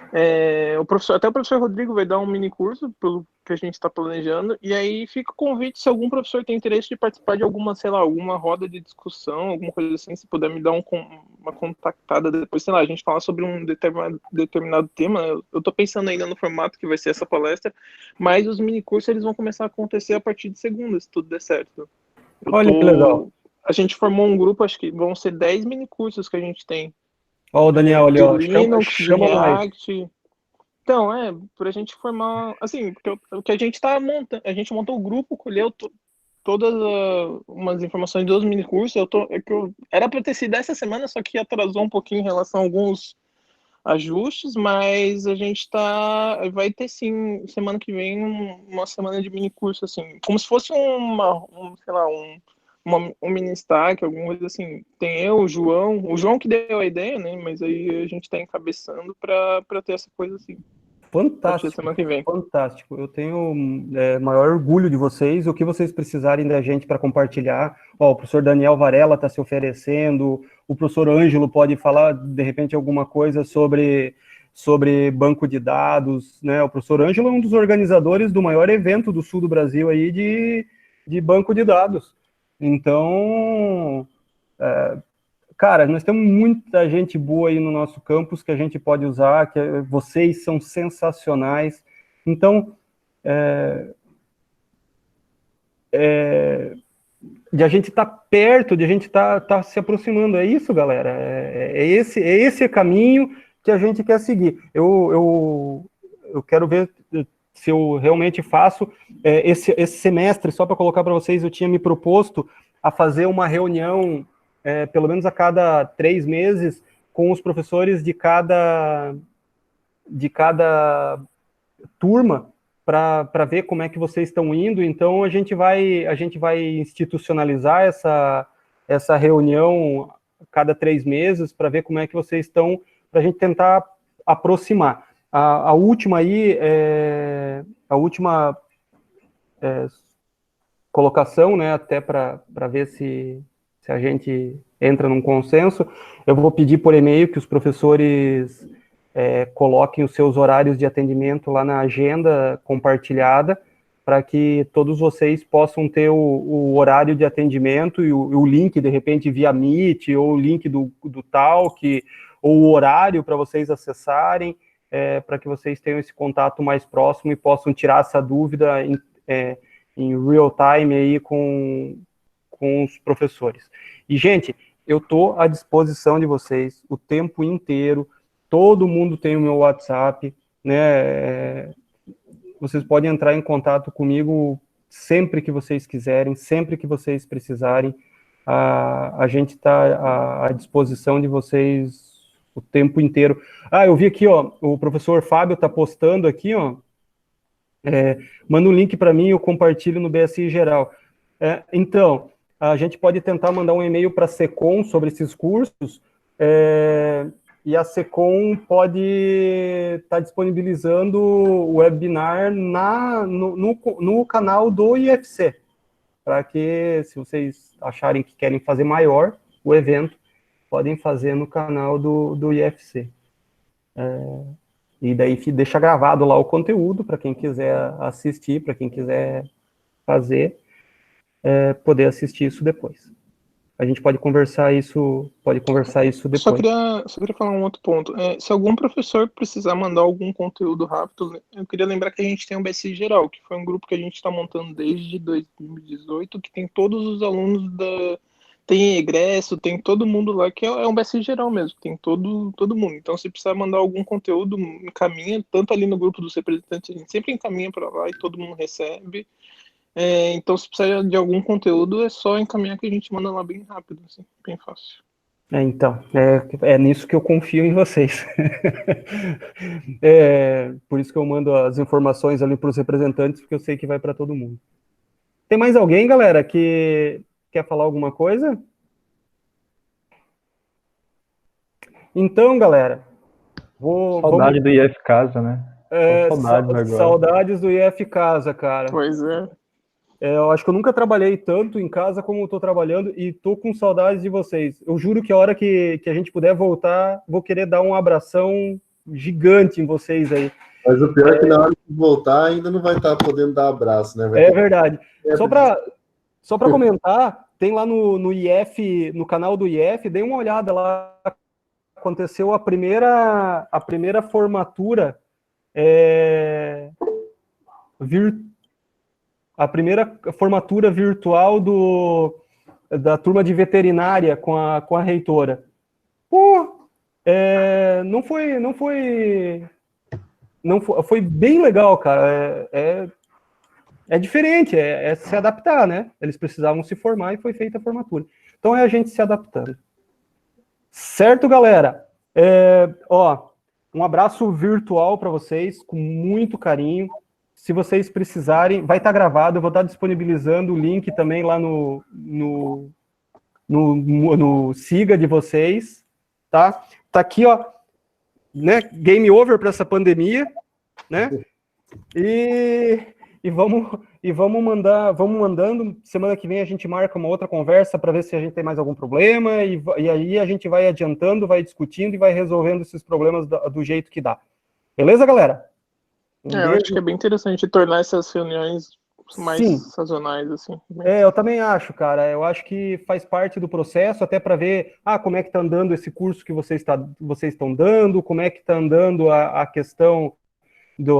[SPEAKER 3] até o professor Rodrigo vai dar um mini curso pelo que a gente está planejando, e aí fica o convite, se algum professor tem interesse de participar de alguma roda de discussão, alguma coisa assim, se puder me dar uma contactada depois, sei lá, a gente falar sobre um determinado tema. Eu estou pensando ainda no formato que vai ser essa palestra, mas os mini cursos eles vão começar a acontecer a partir de segunda, se tudo der certo.
[SPEAKER 1] Olha que legal.
[SPEAKER 3] A gente formou um grupo, acho que vão ser 10 mini cursos que a gente tem.
[SPEAKER 1] Ó, o Daniel ali, ó,
[SPEAKER 3] Linux,
[SPEAKER 1] chama
[SPEAKER 3] React. Então, pra gente formar, assim, porque o que a gente tá montando, a gente montou o grupo, colheu todas umas informações dos minicursos, era para ter sido essa semana, só que atrasou um pouquinho em relação a alguns ajustes, mas a gente vai ter sim, semana que vem, uma semana de minicurso, assim, como se fosse um mini stack, alguma coisa assim. Tem eu, o João que deu a ideia, né? Mas aí a gente tá encabeçando para ter essa coisa assim.
[SPEAKER 1] Fantástico,
[SPEAKER 3] semana que vem.
[SPEAKER 1] Fantástico. Eu tenho maior orgulho de vocês. O que vocês precisarem da gente para compartilhar. Ó, o professor Daniel Varela está se oferecendo. O professor Ângelo pode falar, de repente, alguma coisa sobre banco de dados, né? O professor Ângelo é um dos organizadores do maior evento do sul do Brasil aí de banco de dados. Então, cara, nós temos muita gente boa aí no nosso campus que a gente pode usar, vocês são sensacionais. Então, de a gente estar perto, de a gente estar se aproximando, é isso, galera, é esse caminho que a gente quer seguir. Eu quero ver se eu realmente faço, esse semestre, só para colocar para vocês, eu tinha me proposto a fazer uma reunião, pelo menos a cada 3 meses, com os professores de cada turma, para ver como é que vocês estão indo. Então, a gente vai institucionalizar essa reunião a cada 3 meses, para ver como é que vocês estão, para a gente tentar aproximar. A última aí, colocação, né, até para ver se a gente entra num consenso, eu vou pedir por e-mail que os professores coloquem os seus horários de atendimento lá na agenda compartilhada, para que todos vocês possam ter o horário de atendimento e o link, de repente, via Meet, ou o link do Talk, ou o horário para vocês acessarem, para que vocês tenham esse contato mais próximo e possam tirar essa dúvida em real time aí com os professores. E, gente, eu estou à disposição de vocês o tempo inteiro. Todo mundo tem o meu WhatsApp, né? Vocês podem entrar em contato comigo sempre que vocês quiserem, sempre que vocês precisarem. A gente está à disposição de vocês o tempo inteiro. Eu vi aqui, ó, o professor Fábio está postando aqui, ó. Manda um link para mim, eu compartilho no BSI Geral. Então, a gente pode tentar mandar um e-mail para a SECOM sobre esses cursos, e a SECOM pode estar disponibilizando o webinar no canal do IFC, para que, se vocês acharem que querem fazer maior o evento, podem fazer no canal do IFC. E daí deixa gravado lá o conteúdo, para quem quiser assistir, para quem quiser fazer, poder assistir isso depois. A gente pode conversar isso depois.
[SPEAKER 3] Só queria falar um outro ponto. Se algum professor precisar mandar algum conteúdo rápido, eu queria lembrar que a gente tem o BSI Geral, que foi um grupo que a gente está montando desde 2018, que tem todos os alunos tem egresso, tem todo mundo lá, que é um BSI Geral mesmo, tem todo mundo. Então, se precisar mandar algum conteúdo, encaminha, tanto ali no grupo dos representantes, a gente sempre encaminha para lá e todo mundo recebe. Então, se precisar de algum conteúdo, é só encaminhar que a gente manda lá bem rápido, assim, bem fácil.
[SPEAKER 1] Então, é nisso que eu confio em vocês. Por isso que eu mando as informações ali para os representantes, porque eu sei que vai para todo mundo. Tem mais alguém, galera, que quer falar alguma coisa? Então, galera,
[SPEAKER 5] Saudade do IF Casa, né?
[SPEAKER 1] Saudades do IF Casa, cara.
[SPEAKER 3] Pois é.
[SPEAKER 1] Eu acho que eu nunca trabalhei tanto em casa como eu tô trabalhando, e tô com saudades de vocês. Eu juro que a hora que a gente puder voltar, vou querer dar um abração gigante em vocês aí.
[SPEAKER 8] Mas o pior é que na hora de voltar ainda não vai estar podendo dar abraço, né?
[SPEAKER 1] Verdade. Só para comentar, tem lá no IF, no canal do IF, dei uma olhada lá. Aconteceu a primeira formatura a primeira formatura virtual da turma de veterinária com a reitora. Foi bem legal, cara. É diferente, é se adaptar, né? Eles precisavam se formar e foi feita a formatura. Então é a gente se adaptando. Certo, galera? Um abraço virtual para vocês, com muito carinho. Se vocês precisarem, vai estar gravado, eu vou estar disponibilizando o link também lá no Siga de vocês, tá? Tá aqui, ó, né? Game over para essa pandemia, né? E vamos mandando. Semana que vem a gente marca uma outra conversa para ver se a gente tem mais algum problema, e aí a gente vai adiantando, vai discutindo e vai resolvendo esses problemas do jeito que dá. Beleza, galera?
[SPEAKER 3] Eu acho que é bem interessante tornar essas reuniões mais
[SPEAKER 1] Sim.
[SPEAKER 3] sazonais, assim.
[SPEAKER 1] Eu também acho, cara. Eu acho que faz parte do processo, até para ver como é que está andando esse curso que vocês estão dando, como é que está andando a questão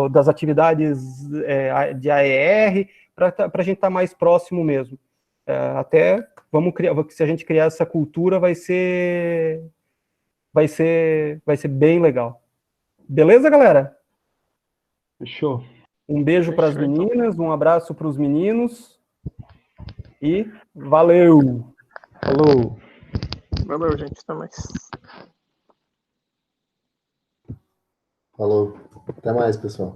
[SPEAKER 1] das atividades de AER, para a gente estar mais próximo mesmo. Até vamos criar, se a gente criar essa cultura, vai ser bem legal. Beleza, galera?
[SPEAKER 5] Fechou.
[SPEAKER 1] Um beijo para as
[SPEAKER 3] Fechou, então.
[SPEAKER 1] meninas, um abraço para os meninos e valeu!
[SPEAKER 5] Falou.
[SPEAKER 3] Valeu, gente. Até mais.
[SPEAKER 8] Falou. Até mais, pessoal.